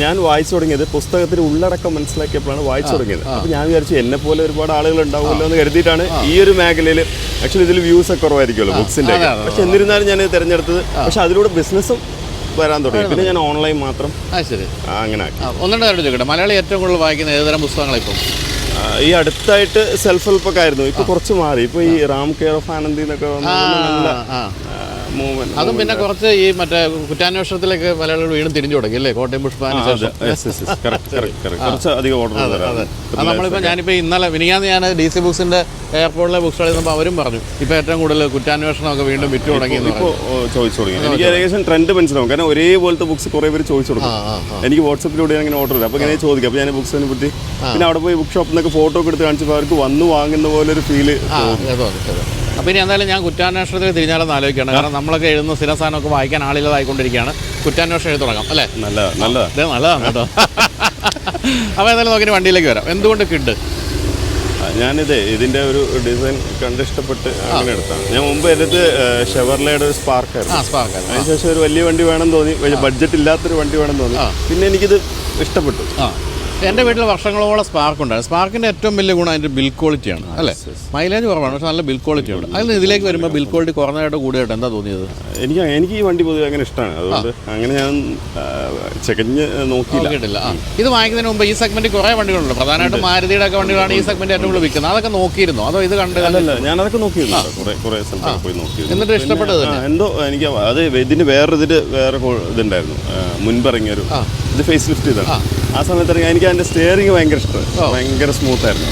ഞാൻ വായിച്ചു തുടങ്ങിയത് പുസ്തകത്തിന് ഉള്ളടക്കം മനസ്സിലാക്കിയപ്പോഴാണ് വായിച്ചു തുടങ്ങിയത്. അപ്പോൾ ഞാൻ വിചാരിച്ചു എന്നെ പോലെ ഒരുപാട് ആളുകൾ ഉണ്ടാവുമല്ലോ എന്ന് കരുതിയിട്ടാണ് ഈ ഒരു മേഖലയിൽ. ആക്ച്വലി ഇതിൽ വ്യൂസ് ഒക്കെ കുറവായിരിക്കുമല്ലോ ബുക്സിൻ്റെ, പക്ഷെ എന്നിരുന്നാലും ഞാൻ തിരഞ്ഞെടുത്തത്. പക്ഷെ അതിലൂടെ ബിസിനസ്സും വരാൻ തുടങ്ങി. പിന്നെ ഞാൻ ഓൺലൈൻ മാത്രം അങ്ങനെ ആക്കി. ഒന്നുണ്ട് കാര്യം ചോദിക്കട്ടെ, മലയാളി ഏറ്റവും കൂടുതൽ വായിക്കുന്ന ഏതുതരം പുസ്തകങ്ങളിപ്പം? ഈ അടുത്തായിട്ട് സെൽഫ് ഹെൽപ്പ് ഒക്കെ ആയിരുന്നു. ഇപ്പൊ കുറച്ച് മാറി. ഇപ്പൊ ഈ റാം കെയർ ഓഫ് ആനന്ദി എന്നൊക്കെ മൂവ്മെന്റ്. അതും പിന്നെ കുറച്ച് ഈ മറ്റേ കുറ്റാന്വേഷണത്തിലേക്ക് മലയാളികൾ വീണ്ടും തിരിഞ്ഞു തുടങ്ങി അല്ലേ, കോട്ടയം പുഷ്പാന് ശേഷം. നമ്മളിപ്പോൾ ഞാനിപ്പോൾ ഇന്നലെ മിനിഞ്ഞാന്ന് ഞാൻ DC ബുക്സിന്റെ എയർപോർട്ടിലെ ബുക്ക് സ്റ്റാളിൽ നിന്നപ്പോൾ അവരും പറഞ്ഞു ഇപ്പോൾ ഏറ്റവും കൂടുതൽ കുറ്റാന്വേഷണമൊക്കെ വീണ്ടും വിറ്റ് തുടങ്ങി. ചോദിച്ചു തുടങ്ങി. എനിക്ക് ഏകദേശം ട്രെൻഡ് മനസ്സിലാവും, കാരണം ഒരേപോലത്തെ ബുക്സ് കുറേ പേര് ചോദിച്ചു കൊടുക്കും. എനിക്ക് വാട്സപ്പിലൂടെ അങ്ങനെ ഓർഡർ ഇല്ല. അപ്പോൾ ഇങ്ങനെ ചോദിക്കും. അപ്പോൾ ഞാൻ ബുക്സിനെ പറ്റി പിന്നെ അവിടെ പോയി ബുക്ക് ഷോപ്പിൽ നിന്നൊക്കെ ഫോട്ടോ ഒക്കെ എടുത്ത് കാണിച്ചപ്പോൾ അവർക്ക് വന്ന് വാങ്ങുന്ന പോലെ ഒരു ഫീല്. അപ്പോൾ ഇനി എന്തായാലും ഞാൻ കുറ്റാന്വേഷണത്തിൽ തിരിഞ്ഞാലെന്ന് ആലോചിക്കുകയാണ്. കാരണം നമ്മളൊക്കെ എഴുതുന്ന സ്ഥിര സാധനമൊക്കെ വായിക്കാൻ ആളില്ലാതായിക്കൊണ്ടിരിക്കുകയാണ്. കുറ്റാന്വേഷണം എഴുതി തുടങ്ങാം അല്ലേ? നല്ലതാണ് കേട്ടോ. അപ്പോൾ എന്തായാലും നോക്കി വണ്ടിയിലേക്ക് വരാം. എന്തുകൊണ്ട് കിഡ്? ഇതിൻ്റെ ഒരു ഡിസൈൻ കണ്ടിഷ്ടപ്പെട്ട് അങ്ങനെ എടുത്താണ്. ഞാൻ മുമ്പ് എടുത്ത് ഷെവർലയുടെ ഒരു സ്പാർക്കായിരുന്നു. അതിനുശേഷം ഒരു വലിയ വണ്ടി വേണം തോന്നി, ബഡ്ജറ്റ് ഇല്ലാത്തൊരു വണ്ടി വേണം തോന്നി. പിന്നെ എനിക്കിത് ഇഷ്ടപ്പെട്ടു. എൻ്റെ വീട്ടിൽ വർഷങ്ങളോളം സ്പാർക്ക് ഉണ്ടായിരുന്നു. സ്പാർക്കിൻ്റെ ഏറ്റവും വലിയ ഗുണം അതിൻ്റെ ബിൽ ക്വാളിറ്റിയാണ് അല്ലേ. മൈലേജ് കുറവാണ്, പക്ഷേ നല്ല ബിൽ ക്വാളിറ്റി ഉണ്ട്. അതിൽ ഇതിലേക്ക് വരുമ്പോൾ ബിൽ ക്വാളിറ്റി കുറഞ്ഞതായിട്ട് കൂടിയായിട്ട് എന്താ തോന്നിയത്? എനിക്ക് ഈ വണ്ടി പൊതുവെ അങ്ങനെ ഇഷ്ടമാണ്, അതുകൊണ്ട് അങ്ങനെ ഞാൻ ചെകഞ്ഞ് നോക്കിയിട്ടില്ല. ഇത് വാങ്ങിക്കുന്നതിന് മുമ്പ് ഈ സെഗ്മെന്റിൽ കുറേ വണ്ടികളുണ്ട്, പ്രധാനമായിട്ടും മാരുതിയുടെ ഒക്കെ വണ്ടികളാണ് ഈ സെഗ്മെന്റ് ഏറ്റവും കൂടുതൽ വിൽക്കുന്നത്. അതൊക്കെ നോക്കിയിരുന്നോ അതോ ഇത് കണ്ട്? അല്ലല്ല, ഞാൻ അതൊക്കെ നോക്കിയിരുന്നു, കുറേ സ്ഥലത്ത് പോയി നോക്കിയിരുന്നു. എന്നിട്ട് ഇഷ്ടപ്പെട്ടത് എന്തോ എനിക്ക് അത് ഇതിന് വേറെ ഇതുണ്ടായിരുന്നു, മുൻപിറങ്ങിയൊരു ഇത് ഫേസ് ലിഫ്റ്റ് ചെയ്താണ്. ആ സമയത്ത് എനിക്ക് അതിൻ്റെ സ്റ്റിയറിംഗ് ഭയങ്കര ഇഷ്ടമായി, ഭയങ്കര സ്മൂത്ത് ആയിരുന്നു.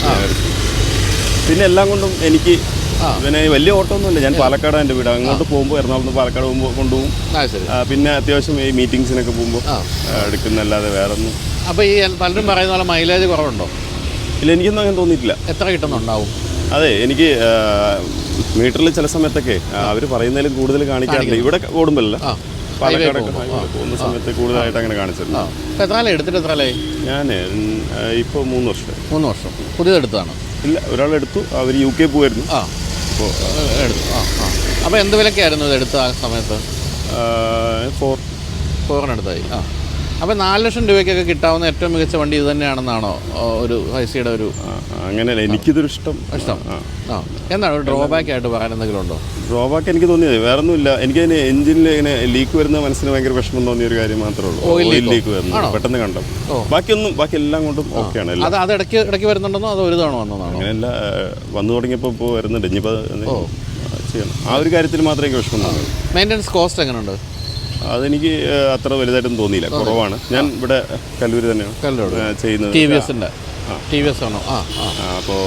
പിന്നെ എല്ലാം കൊണ്ടും എനിക്ക് പിന്നെ വലിയ ഓട്ടമൊന്നുമില്ല. ഞാൻ പാലക്കാട് എൻ്റെ വീട്, അങ്ങോട്ട് പോകുമ്പോൾ എറണാകുളത്ത് പാലക്കാട് പോകുമ്പോൾ കൊണ്ടുപോകും. പിന്നെ അത്യാവശ്യം ഈ മീറ്റിംഗ്സിനൊക്കെ പോകുമ്പോൾ എടുക്കുന്നല്ലാതെ വേറെ ഒന്നും. അപ്പോൾ ഈ പലരും പറയുന്ന പോലെ മൈലേജ് കുറവുണ്ടോ? ഇല്ല, എനിക്കൊന്നും അങ്ങനെ തോന്നിയിട്ടില്ല. എത്ര കിട്ടുന്നുണ്ടാവും? അതെ, എനിക്ക് മീറ്ററിൽ ചില സമയത്തൊക്കെ അവർ പറയുന്നതിലും കൂടുതൽ കാണിക്കാറില്ല. ഇവിടെ ഓടുമ്പോഴല്ല, പാലക്കാടൊക്കെ പോകുന്ന സമയത്ത് കൂടുതലായിട്ട് അങ്ങനെ കാണിച്ചിട്ടുണ്ട്. എത്ര നാളെ എടുത്തിട്ട്? എത്ര നാളായി? ഞാൻ ഇപ്പോൾ 3 വർഷം. 3 വർഷം. പുതിയതെടുത്താണ്? ഇല്ല, ഒരാളെടുത്തു, അവർ UK പോയിരുന്നു. അപ്പോൾ എടുത്തു. അപ്പോൾ എന്ത് വിലക്കായിരുന്നു ഇത് എടുത്ത ആ സമയത്ത്? 4-4-എടുത്തായി. അപ്പോൾ 4 ലക്ഷം രൂപയ്ക്കൊക്കെ കിട്ടാവുന്ന ഏറ്റവും മികച്ച വണ്ടി ഇത് തന്നെയാണെന്നാണോ ഒരു ഐസിയുടെ ഒരു? അങ്ങനെയല്ല, എനിക്കിതൊരു ഇഷ്ടം. എന്താണ് ഒരു ഡ്രോബാക്ക് ആയിട്ട് പറയാൻ എന്തെങ്കിലും ഉണ്ടോ? ഡ്രോബാക്ക് എനിക്ക് തോന്നിയത് വേറെ ഒന്നുമില്ല. എനിക്കതിന് എഞ്ചിനിൽ ഇങ്ങനെ ലീക്ക് വരുന്ന മനസ്സിന് ഭയങ്കര വിഷമം തോന്നിയ ഒരു കാര്യം മാത്രമേ ഉള്ളൂ. ഓയിൽ ലീക്ക് വരുന്നത് പെട്ടെന്ന് കണ്ടു. ബാക്കി എല്ലാം കൊണ്ടും ഓക്കെയാണ്. അത് ഇടയ്ക്ക് വരുന്നുണ്ടെന്നോ അതോ ഒരു തവണ വന്നതാണോ? അങ്ങനെയല്ല, വന്നു തുടങ്ങിയപ്പോൾ ഇപ്പോൾ വരുന്നുണ്ട്. ഇനിയിപ്പോൾ ചെയ്യണം. ആ ഒരു കാര്യത്തിൽ മാത്രമേ എനിക്ക് വിഷമം തോന്നുള്ളൂ. മെയിൻ്റനൻസ് കോസ്റ്റ് എങ്ങനെയുണ്ട്? അതെനിക്ക് അത്ര വലുതായിട്ടൊന്നും തോന്നിയില്ല, കുറവാണ്. ഞാൻ ഇവിടെ കല്ലൂർ തന്നെയാണ് ചെയ്യുന്നത്. TVS ആണോ? അപ്പോൾ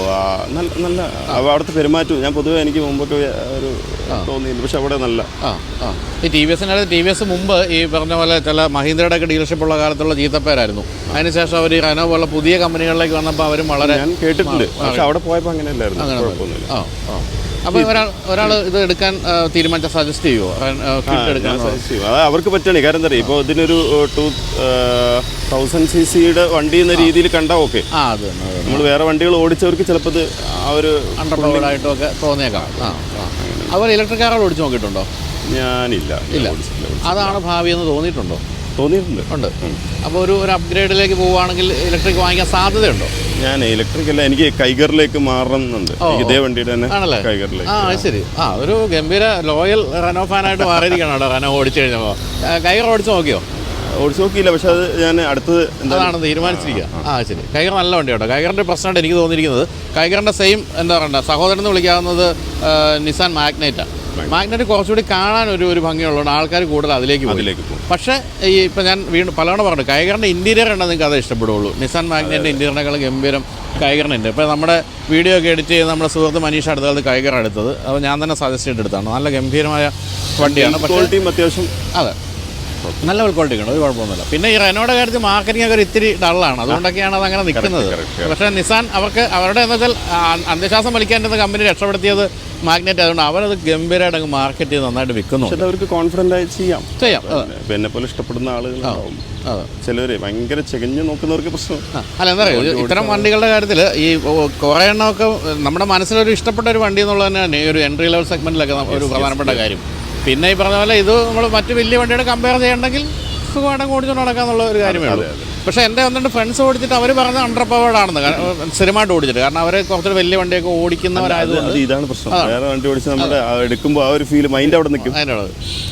നല്ല അവിടുത്തെ പെരുമാറ്റം ഞാൻ പൊതുവെ എനിക്ക് മുമ്പൊക്കെ ഒരു തോന്നിയില്ല, പക്ഷെ അവിടെ നല്ല. ഈ TVS മുമ്പ് ഈ പറഞ്ഞ പോലെ ചില മഹീന്ദ്രയുടെ ഒക്കെ ഡീലർഷിപ്പ് ഉള്ള കാലത്തുള്ള ചീത്തപ്പേരായിരുന്നു. അതിനുശേഷം അവർ ഈ റെനോ പോലുള്ള പുതിയ കമ്പനികളിലേക്ക് വന്നപ്പോൾ അവരും വളരെ, ഞാൻ കേട്ടിട്ടുണ്ട്, പക്ഷെ അവിടെ പോയപ്പോൾ അങ്ങനെയല്ലായിരുന്നു, കുഴപ്പമൊന്നുമില്ല. അപ്പോൾ ഒരാൾ ഇത് എടുക്കാൻ തീരുമാനിച്ച സജസ്റ്റ് ചെയ്യുമോ? അവർക്ക് പറ്റണേ. കാരണം എന്താ പറയുക, ഇപ്പോൾ ഇതിനൊരു 2000 cc വണ്ടി എന്ന രീതിയിൽ കണ്ടാൽ ഓക്കെ. നമ്മൾ വേറെ വണ്ടികൾ ഓടിച്ചവർക്ക് ചിലപ്പോൾ ഇത് ആ ഒരു അണ്ടർപവർഡായിട്ടൊക്കെ തോന്നിയേക്കാം. അതുപോലെ ഇലക്ട്രിക് കാറുകൾ ഓടിച്ച് നോക്കിയിട്ടുണ്ടോ? ഞാനില്ല. അതാണ് ഭാവി എന്ന് തോന്നിയിട്ടുണ്ടോ? തോന്നിയിട്ടുണ്ട്. അപ്പോൾ ഒരു അപ്ഗ്രേഡിലേക്ക് പോവുകയാണെങ്കിൽ ഇലക്ട്രിക് വാങ്ങിക്കാൻ സാധ്യതയുണ്ടോ? ഞാൻ ഇലക്ട്രിക് അല്ല, എനിക്ക് കൈഗറിലേക്ക് മാറണമെന്നുണ്ട്. ഇതേ വണ്ടിയുടെ തന്നെ കൈഗറിലേക്ക്. ശരി. ഒരു ഗംഭീര ലോയൽ റെനോ ഫാനായിട്ട് മാറിയിരിക്കണം കേട്ടോ. റെനോ ഓടിച്ചു കഴിഞ്ഞപ്പോൾ കൈഗർ ഓടിച്ച് നോക്കിയോ? ഓടിച്ചു നോക്കിയില്ല, പക്ഷെ അത് ഞാൻ അടുത്തത് എന്താണ് തീരുമാനിച്ചിരിക്കുക. ശരി. കൈഗർ നല്ല വണ്ടി കേട്ടോ. കൈഗറിൻ്റെ പ്രശ്നമായിട്ട് എനിക്ക് തോന്നിയിരിക്കുന്നത്, കൈഗറിൻ്റെ സെയിം എന്താ പറയുക സഹോദരൻ എന്ന് വിളിക്കാവുന്നത് നിസാൻ മാഗ്നൈറ്റാണ്. മാഗ്നറ്റ് കുറച്ചുകൂടി കാണാൻ ഒരു ഭംഗിയുള്ളതുകൊണ്ട് ആൾക്കാർ കൂടുതൽ അതിലേക്ക് പോകും. പക്ഷേ ഈ ഇപ്പം ഞാൻ വീണ്ടും പലവണ പറഞ്ഞു, കൈഗറിൻ്റെ ഇൻറ്റീരിയർ ഉണ്ടെങ്കിൽ നിങ്ങൾക്ക് അത് ഇഷ്ടപ്പെടുള്ളൂ. നിസാൻ മാഗ്നറ്റിൻ്റെ ഇൻറ്റീരിയറിനേക്കാളും ഗംഭീരം കൈഗറിനുണ്ട്. ഇപ്പോൾ നമ്മുടെ വീഡിയോ ഒക്കെ എഡിറ്റ് ചെയ്ത് നമ്മുടെ സുഹൃത്ത് മനീഷ അടുത്ത കാലത്ത് കൈഗർ എടുത്തത്, അത് ഞാൻ തന്നെ സജസ്റ്റ് ചെയ്തെടുത്താണ്. നല്ല ഗംഭീരമായ വണ്ടിയാണ്. ക്വാളിറ്റിയും അത്യാവശ്യം അതെ, നല്ല ക്വാളിറ്റി ഉണ്ട്, ഒരു കുഴപ്പമൊന്നുമില്ല. പിന്നെ ഈ റെനോയുടെ കാര്യത്തിൽ മാർക്കറ്റിംഗ് ഒക്കെ ഒരു ഇത്തിരി ഡള്ളാണ്, അതുകൊണ്ടൊക്കെയാണ് അതങ്ങനെ നിൽക്കുന്നത്. പക്ഷേ നിസാൻ അവരുടെ എന്ന് വെച്ചാൽ അന്ധവിശ്വാസം വലിക്കാനുള്ള കമ്പനി രക്ഷപ്പെടുത്തിയത് മാഗ്നറ്റ്, അതുകൊണ്ട് അവരത് ഗംഭീരമായിട്ട് അങ്ങ് മാർക്കറ്റ് ചെയ്ത് നന്നായിട്ട് വിൽക്കുന്നു. അവർക്ക് കോൺഫിഡൻ്റ് ആയി ചെയ്യാം. എന്നെ പോലെ ഇഷ്ടപ്പെടുന്ന ആളുകളുണ്ടാവും. ചിലവര് ഭയങ്കര ചെകഞ്ഞ് നോക്കുന്നവർക്ക് പ്രശ്നം. അല്ല, എന്താ പറയുക, ഇത്തരം വണ്ടികളുടെ കാര്യത്തിൽ ഈ കുറേ എണ്ണമൊക്കെ നമ്മുടെ മനസ്സിലൊരു ഇഷ്ടപ്പെട്ട ഒരു വണ്ടി എന്നുള്ളത് തന്നെയാണ് ഈ ഒരു എൻട്രി ലെവൽ സെഗ്മെൻറ്റിലൊക്കെ ഒരു പ്രധാനപ്പെട്ട കാര്യം. പിന്നെ ഈ പറഞ്ഞ പോലെ ഇത് നമ്മൾ മറ്റ് വലിയ വണ്ടിയോട് കമ്പയർ ചെയ്യണമെങ്കിൽ സുഖമായിട്ട് ഓടിച്ചുകൊണ്ട് നടക്കാന്നുള്ള ഒരു കാര്യമേ ഉള്ളൂ. പക്ഷേ എൻ്റെ ഒന്നുണ്ട് ഫ്രണ്ട്സ് ഓടിച്ചിട്ട് അവർ പറഞ്ഞ അണ്ടർ പവേർഡ് ആണെന്ന് സ്ഥിരമായിട്ട് ഓടിച്ചിട്ട്, കാരണം അവർ കുറച്ചുകൂടി വലിയ വണ്ടിയൊക്കെ ഓടിക്കുന്നവരായതുകൊണ്ട്. ഇതാണ് പ്രശ്നം, വേറെ വണ്ടി ഓടിച്ച് നമ്മുടെ എടുക്കുമ്പോൾ ആ ഒരു ഫീൽ മൈൻഡ് അവിടെ നിൽക്കും.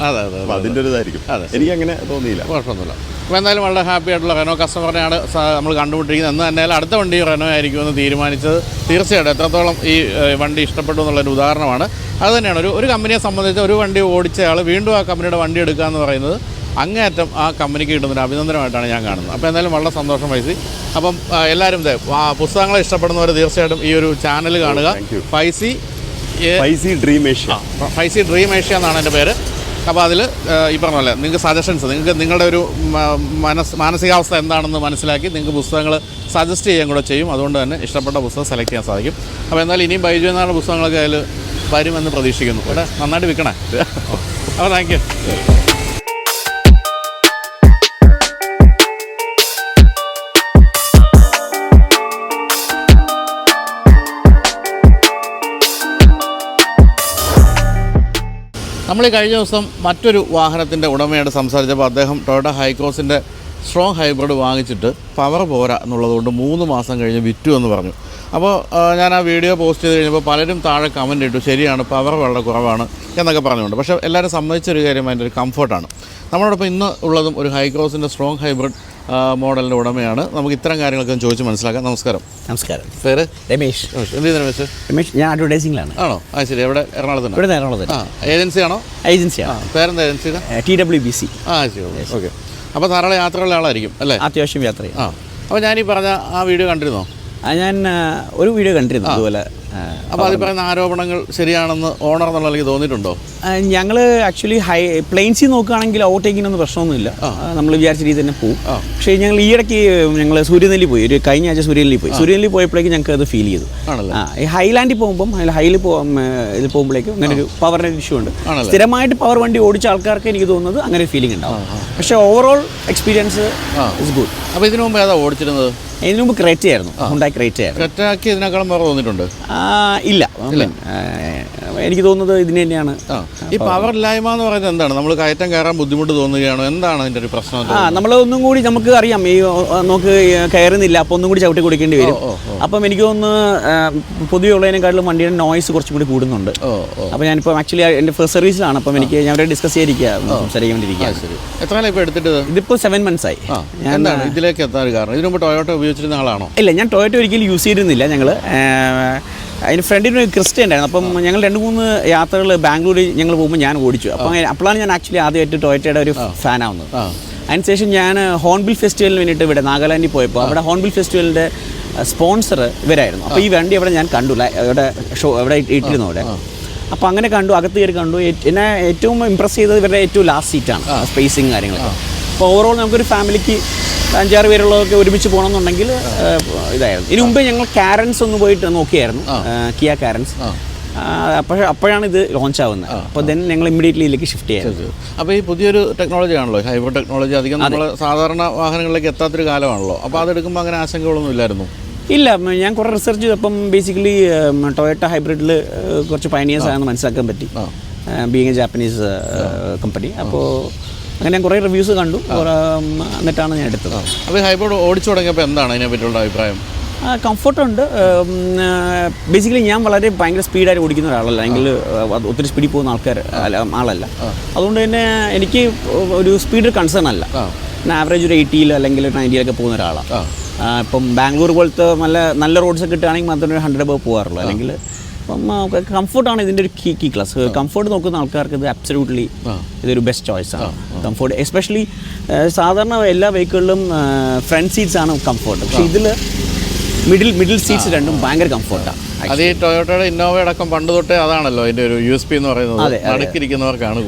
അതെ, അതിൻ്റെ ഒരു ഇതായിരിക്കും. എനിക്ക് അങ്ങനെ തോന്നിയില്ല, കുഴപ്പമൊന്നുമില്ല. അപ്പോൾ എന്തായാലും വളരെ ഹാപ്പി ആയിട്ടുള്ള റെനോ കസ്റ്റമറിനെയാണ് നമ്മൾ കണ്ടുപിടിക്കുന്നത്. എന്ന് തന്നെ അടുത്ത വണ്ടി റെനോ ആയിരിക്കുമെന്ന് തീരുമാനിച്ചത് തീർച്ചയായിട്ടും എത്രത്തോളം ഈ വണ്ടി ഇഷ്ടപ്പെട്ടു എന്നുള്ളൊരു ഉദാഹരണമാണ്. അത് തന്നെയാണ് ഒരു കമ്പനിയെ സംബന്ധിച്ച് ഒരു വണ്ടി ഓടിച്ചയാൾ വീണ്ടും ആ കമ്പനിയുടെ വണ്ടി എടുക്കുക എന്ന് പറയുന്നത് അങ്ങേയറ്റം ആ കമ്പനിക്ക് കിട്ടുന്നൊരു അഭിനന്ദനമായിട്ടാണ് ഞാൻ കാണുന്നത്. അപ്പോൾ എന്തായാലും വളരെ സന്തോഷം ഫൈസി. അപ്പം എല്ലാവരും പുസ്തകങ്ങളെ ഇഷ്ടപ്പെടുന്നവർ തീർച്ചയായിട്ടും ഈ ഒരു ചാനൽ കാണുക. Faizy Dream Asia, Faizy Dream Asia എന്നാണ് എൻ്റെ പേര്. അപ്പോൾ അതിൽ ഈ പറഞ്ഞ പോലെ നിങ്ങൾക്ക് സജഷൻസ്, നിങ്ങൾക്ക് നിങ്ങളുടെ ഒരു മാനസികാവസ്ഥ എന്താണെന്ന് മനസ്സിലാക്കി നിങ്ങൾക്ക് പുസ്തകങ്ങൾ സജസ്റ്റ് ചെയ്യാൻ കൂടെ ചെയ്യും. അതുകൊണ്ട് തന്നെ ഇഷ്ടപ്പെട്ട പുസ്തകം സെലക്ട് ചെയ്യാൻ സാധിക്കും. അപ്പോൾ എന്തായാലും ഇനിയും ബൈജു എന്നാണ് പുസ്തകങ്ങളൊക്കെ അതിൽ വരുമെന്ന് പ്രതീക്ഷിക്കുന്നു. ഇവിടെ നന്നായിട്ട് വിൽക്കണേ. അപ്പോൾ താങ്ക് യു. നമ്മൾ ഈ കഴിഞ്ഞ ദിവസം മറ്റൊരു വാഹനത്തിൻ്റെ ഉടമയോട് സംസാരിച്ചപ്പോൾ അദ്ദേഹം ടൊയോട്ട ഹൈക്രോസിൻ്റെ സ്ട്രോങ് ഹൈബ്രിഡ് വാങ്ങിച്ചിട്ട് പവർ പോരാ എന്നുള്ളതുകൊണ്ട് 3 മാസം കഴിഞ്ഞ് വിറ്റു എന്ന് പറഞ്ഞു. അപ്പോൾ ഞാൻ ആ വീഡിയോ പോസ്റ്റ് ചെയ്ത് കഴിഞ്ഞപ്പോൾ പലരും താഴെ കമൻറ്റ് ഇട്ടു, ശരിയാണ് പവർ വളരെ കുറവാണ് എന്നൊക്കെ പറഞ്ഞുകൊണ്ട്. പക്ഷേ എല്ലാവരും സമ്മതിച്ചൊരു കാര്യം അതിൻ്റെ ഒരു കംഫർട്ടാണ്. നമ്മളോടൊപ്പം ഇന്ന് ഉള്ളതും ഒരു ഹൈക്രോസിൻ്റെ സ്ട്രോങ് ഹൈബ്രിഡ് മോഡലിൻ്റെ ഉടമയാണ്. നമുക്ക് ഇത്തരം കാര്യങ്ങളൊക്കെ ചോദിച്ച് മനസ്സിലാക്കാം. നമസ്കാരം. നമസ്കാരം. പേര്? രമേശ്. എന്ത് ചെയ്യുന്നു രമേശ്? രമേശ്, ഞാൻ അഡ്വർടൈസിംഗിലാണ്. ആണോ? ആ ശരി. എവിടെ? എറണാകുളത്ത്? ഇവിടെ എറണാകുളത്ത്. ഏജൻസി ആണോ? ഏജൻസിയാണ്. പേരെന്താ ഏജൻസിയുടെ? TWBC. ശരി. ഓക്കെ. അപ്പോൾ ധാരാളം യാത്രകളുള്ള ആളായിരിക്കും അല്ലേ? അത്യാവശ്യം യാത്ര ചെയ്യും. അപ്പോൾ ഞാനീ പറഞ്ഞ ആ വീഡിയോ കണ്ടിരുന്നോ? ഞാൻ ഒരു വീഡിയോ കണ്ടിരുന്നു അതുപോലെ. അപ്പോൾ അതിൽ പറയുന്ന ആരോപണങ്ങൾ ശരിയാണെന്ന് ഓണർ എന്നുള്ള എനിക്ക് തോന്നിയിട്ടുണ്ടോ? ഞങ്ങൾ ആക്ച്വലി പ്ലെയിൻസിൽ നോക്കുകയാണെങ്കിൽ ഓവർടേക്കിനൊന്നും പ്രശ്നമൊന്നുമില്ല, നമ്മൾ വിചാരിച്ച രീതി തന്നെ പോകും. പക്ഷേ ഞങ്ങൾ ഈയിടയ്ക്ക് ഞങ്ങൾ സൂര്യനെല്ലി പോയി, ഒരു കഴിഞ്ഞ ആഴ്ച സൂര്യനെല്ലി പോയപ്പോഴേക്കും ഞങ്ങൾക്ക് അത് ഫീൽ ചെയ്തു. ഈ ഹൈലാൻഡിൽ പോകുമ്പം ഹൈയിൽ ഇതിൽ പോകുമ്പോഴേക്കും അങ്ങനെ ഒരു പവറിൻ്റെ ഇഷ്യൂ ഉണ്ട്. സ്ഥിരമായിട്ട് പവർ വണ്ടി ഓടിച്ച ആൾക്കാർക്ക് എനിക്ക് തോന്നുന്നത് അങ്ങനെ ഒരു ഫീലിംഗ് ഉണ്ടാവും. പക്ഷേ ഓവറോൾ എക്സ്പീരിയൻസ് ഇസ് ഗുഡ്. അപ്പോൾ ഇതിനു മുമ്പ് ഏതാ ഓടിച്ചിരുന്നത്? ഇതിനു മുമ്പ് ക്രെറ്റ ആയിരുന്നു, ഹുണ്ടായി ക്രെറ്റ ആയിരുന്നു. ക്രെറ്റയ്ക്ക് ഇതിനേക്കാളും പവർ തോന്നിയിട്ടുണ്ട്? ഇല്ല, എനിക്ക് തോന്നുന്നത് ഇതിന് തന്നെയാണ്. ഈ പവർ ഇല്ലായ്മ എന്ന് പറയുന്നത് എന്താണ്? നമ്മൾ കയറ്റം കയറാൻ ബുദ്ധിമുട്ട് തോന്നുകയാണോ? എന്താണ് അതിൻ്റെ ഒരു പ്രശ്നം? നമ്മൾ ഒന്നും കൂടി നമുക്ക് അറിയാം, ഈ നമുക്ക് കയറുന്നില്ല, അപ്പോൾ ഒന്നും കൂടി ചവിട്ടി കൊടുക്കേണ്ടി വരും. അപ്പം എനിക്ക് തോന്നുന്നു പൊതുവെ ഉള്ളതിനെക്കാട്ടിലും വണ്ടിയുടെ നോയ്സ് കുറച്ചും കൂടി കൂടുന്നുണ്ട്. അപ്പോൾ ഞാനിപ്പോൾ ആക്ച്വലി എൻ്റെ ഫസ്റ്റ് സർവീസിലാണ്. അപ്പം എനിക്ക് ഞാൻ അവിടെ ഡിസ്കസ് സംസാരിക്കേണ്ടിയിരിക്കുക. എത്ര നാളെ ഇപ്പോൾ എടുത്തിട്ട്? ഇതിപ്പോൾ 7 months ആയി. എന്താണ് ഇതിലേക്ക് എത്താൻ ഒരു കാരണം? ഇതിനു മുമ്പ് ടൊയോട്ട ഉപയോഗിച്ചിരുന്ന ആളാണോ? ഇല്ല, ഞാൻ ടൊയോട്ട ഒരിക്കലും യൂസ് ചെയ്തിരുന്നില്ല. ഞങ്ങൾ അതിന് ഫ്രണ്ടിന് ക്രിസ്റ്റ ഉണ്ടായിരുന്നു. അപ്പം ഞങ്ങൾ 2-3 യാത്രകൾ ബാംഗ്ലൂരിൽ ഞങ്ങൾ പോകുമ്പോൾ ഞാൻ ഓടിച്ചു. അപ്പം അപ്പോഴാണ് ഞാൻ ആക്ച്വലി ആദ്യമായിട്ട് ടൊയോട്ടയുടെ ഒരു ഫാനാവുന്നത്. അതിനുശേഷം ഞാൻ ഹോൺബിൽ ഫെസ്റ്റിവലിന് വേണ്ടിയിട്ട് ഇവിടെ നാഗാലാൻഡിൽ പോയപ്പോൾ അവിടെ ഹോൺബിൽ ഫെസ്റ്റിവലിൻ്റെ സ്പോൺസർ ഇവരായിരുന്നു. അപ്പോൾ ഈ വണ്ടി അവിടെ ഞാൻ കണ്ടു, ഇവിടെ ഇട്ടിരുന്നു അവിടെ. അപ്പോൾ അങ്ങനെ കണ്ടു, അകത്ത് കയറി കണ്ടു. എന്നെ ഏറ്റവും ഇമ്പ്രസ് ചെയ്തത് ഇവരുടെ ഏറ്റവും ലാസ്റ്റ് സീറ്റാണ്, സ്പേസിങ് കാര്യങ്ങളൊക്കെ. അപ്പോൾ ഓവറോൾ നമുക്കൊരു ഫാമിലിക്ക് 5-6 പേരുള്ളതൊക്കെ ഒരുമിച്ച് പോകണമെന്നുണ്ടെങ്കിൽ ഇതായിരുന്നു. ഇതിനു മുമ്പേ ഞങ്ങൾ കാരൻസ് ഒന്ന് പോയിട്ട് നോക്കിയായിരുന്നു, കിയ കാരൻസ്. പക്ഷേ അപ്പോഴാണ് ഇത് ലോഞ്ച് ആവുന്നത്. അപ്പോൾ ദെൻ ഞങ്ങൾ ഇമ്മീഡിയറ്റ്ലി ഇതിലേക്ക് ഷിഫ്റ്റ് ചെയ്യാറ്. അപ്പോൾ ഈ പുതിയൊരു ടെക്നോളജി ആണല്ലോ, ഹൈബ്രിഡ് ടെക്നോളജി. അധികം നമ്മൾ സാധാരണ വാഹനങ്ങളിലേക്ക് എത്താത്തൊരു കാലമാണല്ലോ. അപ്പോൾ അതെടുക്കുമ്പോൾ അങ്ങനെ ആശങ്കകളൊന്നും ഇല്ലായിരുന്നു? ഇല്ല, ഞാൻ കുറേ റിസർച്ച് ചെയ്തപ്പം ബേസിക്കലി ടൊയോട്ട ഹൈബ്രിഡിൽ കുറച്ച് പയനിയേഴ്സ് ആണെന്ന് മനസ്സിലാക്കാൻ പറ്റി, ബീങ് എ ജാപ്പനീസ് കമ്പനി. അപ്പോൾ അങ്ങനെ ഞാൻ കുറേ റിവ്യൂസ് കണ്ടു, എന്നിട്ടാണ് ഞാൻ എടുത്തത്. അപ്പോൾ ഹൈബ്രിഡ് ഓടിച്ചു തുടങ്ങിയപ്പോൾ എന്താണ് അതിനെ പറ്റിയുള്ള അഭിപ്രായം? കംഫർട്ടുണ്ട്. ബേസിക്കലി ഞാൻ ഭയങ്കര സ്പീഡായിട്ട് ഓടിക്കുന്ന ഒരാളല്ല, അല്ലെങ്കിൽ ഒത്തിരി സ്പീഡിൽ പോകുന്ന ആളല്ല. അതുകൊണ്ട് തന്നെ എനിക്ക് ഒരു സ്പീഡ് കൺസേൺ അല്ല. ഞാൻ ആവറേജ് ഒരു 80 അല്ലെങ്കിൽ 90 പോകുന്ന ഒരാളാണ്. ഇപ്പം ബാംഗ്ലൂർ പോലത്തെ നല്ല റോഡ്സൊക്കെ കിട്ടുകയാണെങ്കിൽ മാത്രമേ 100 പോകാറുള്ളൂ. അല്ലെങ്കിൽ അപ്പം കംഫർട്ടാണ് ഇതിൻ്റെ ഒരു കീ ക്ലാസ്. കംഫർട്ട് നോക്കുന്ന ആൾക്കാർക്ക് ഇത് അബ്സല്യൂട്ട്ലി ഇതൊരു ബെസ്റ്റ് ചോയ്സാണ്. കംഫർട്ട് എസ്പെഷ്യലി സാധാരണ എല്ലാ വെഹിക്കിളിലും ഫ്രണ്ട് സീറ്റ്സ് ആണ് കംഫർട്ട്. പക്ഷേ ഇതിൽ മിഡിൽ സീറ്റ്സ് രണ്ടും ഭയങ്കര കംഫർട്ടാണ്. അത് ഈ ടൊയോട്ടയുടെ ഇന്നോവ അടക്കം പണ്ട് തൊട്ടേ അതാണല്ലോ അതിൻ്റെ ഒരു USP എന്ന് പറയുന്നത്. അടുക്കിരിക്കുന്നവർക്കാണ്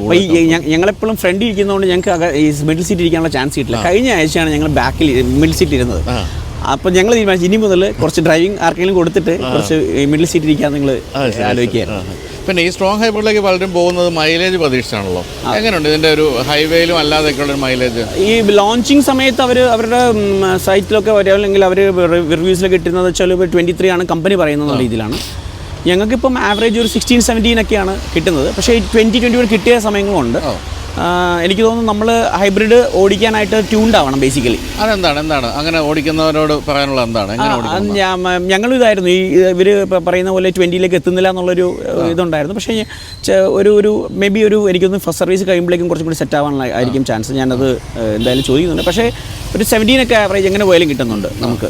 ഞങ്ങളെപ്പോഴും ഫ്രണ്ടിൽ ഇരിക്കുന്നതുകൊണ്ട് ഞങ്ങൾക്ക് ഈ മിഡിൽ സീറ്റ് ഇരിക്കാനുള്ള ചാൻസ് കിട്ടില്ല. കഴിഞ്ഞ ആഴ്ചയാണ് ഞങ്ങൾ ബാക്കിൽ മിഡിൽ സീറ്റ് ഇരുന്നത്. അപ്പോൾ ഞങ്ങൾ തീരുമാനിച്ചു ഇനി മുതൽ കുറച്ച് ഡ്രൈവിംഗ് ആർക്കെങ്കിലും കൊടുത്തിട്ട് കുറച്ച് മിഡിൽ സീറ്റ് ഇരിക്കാൻ നിങ്ങൾ ആലോചിക്കുകയായിരുന്നു. പിന്നെ ഈ സ്ട്രോങ് ഹൈബ്രിഡിലേക്ക് പലരും പോകുന്നത് മൈലേജ് പ്രതീക്ഷിച്ചാണല്ലോ. എങ്ങനെയുണ്ട് ഇതിൻ്റെ ഒരു ഹൈവേയിലും അല്ലാതെയൊക്കെയുള്ള മൈലേജ്? ഈ ലോഞ്ചിങ് സമയത്ത് അവരുടെ സൈറ്റിലൊക്കെ അല്ലെങ്കിൽ അവർ റിവ്യൂസിലൊക്കെ ഇട്ടുന്നത് വെച്ചാൽ 23 ആണ് കമ്പനി പറയുന്ന രീതിയിലാണ്. ഞങ്ങൾക്കിപ്പം ആവറേജ് ഒരു 16-17 ഒക്കെയാണ് കിട്ടുന്നത്. പക്ഷേ 20-21 കിട്ടിയ സമയങ്ങളുണ്ട്. എനിക്ക് തോന്നുന്നു നമ്മൾ ഹൈബ്രിഡ് ഓടിക്കാനായിട്ട് ട്യൂൺഡ് ആവണം ബേസിക്കലി. എന്താണ് അങ്ങനെ ഓടിക്കുന്നവരോട് പറയാനുള്ള എന്താണ്? ഞങ്ങളും ഇതായിരുന്നു, ഈ ഇവർ പറയുന്ന പോലെ 20ലേക്ക് എത്തുന്നില്ല എന്നുള്ളൊരു ഇതുണ്ടായിരുന്നു. പക്ഷേ ഒരു മേ ബി എനിക്കൊന്ന് ഫസ്റ്റ് സർവീസ് കഴിയുമ്പോഴേക്കും കുറച്ചും കൂടി സെറ്റ് ആവാനായിരിക്കും ചാൻസ്. ഞാനത് എന്തായാലും ചോദിക്കുന്നുണ്ട്. പക്ഷേ ഒരു 17 ആവറേജ് എങ്ങനെ പോയാലും കിട്ടുന്നുണ്ട്, നമുക്ക്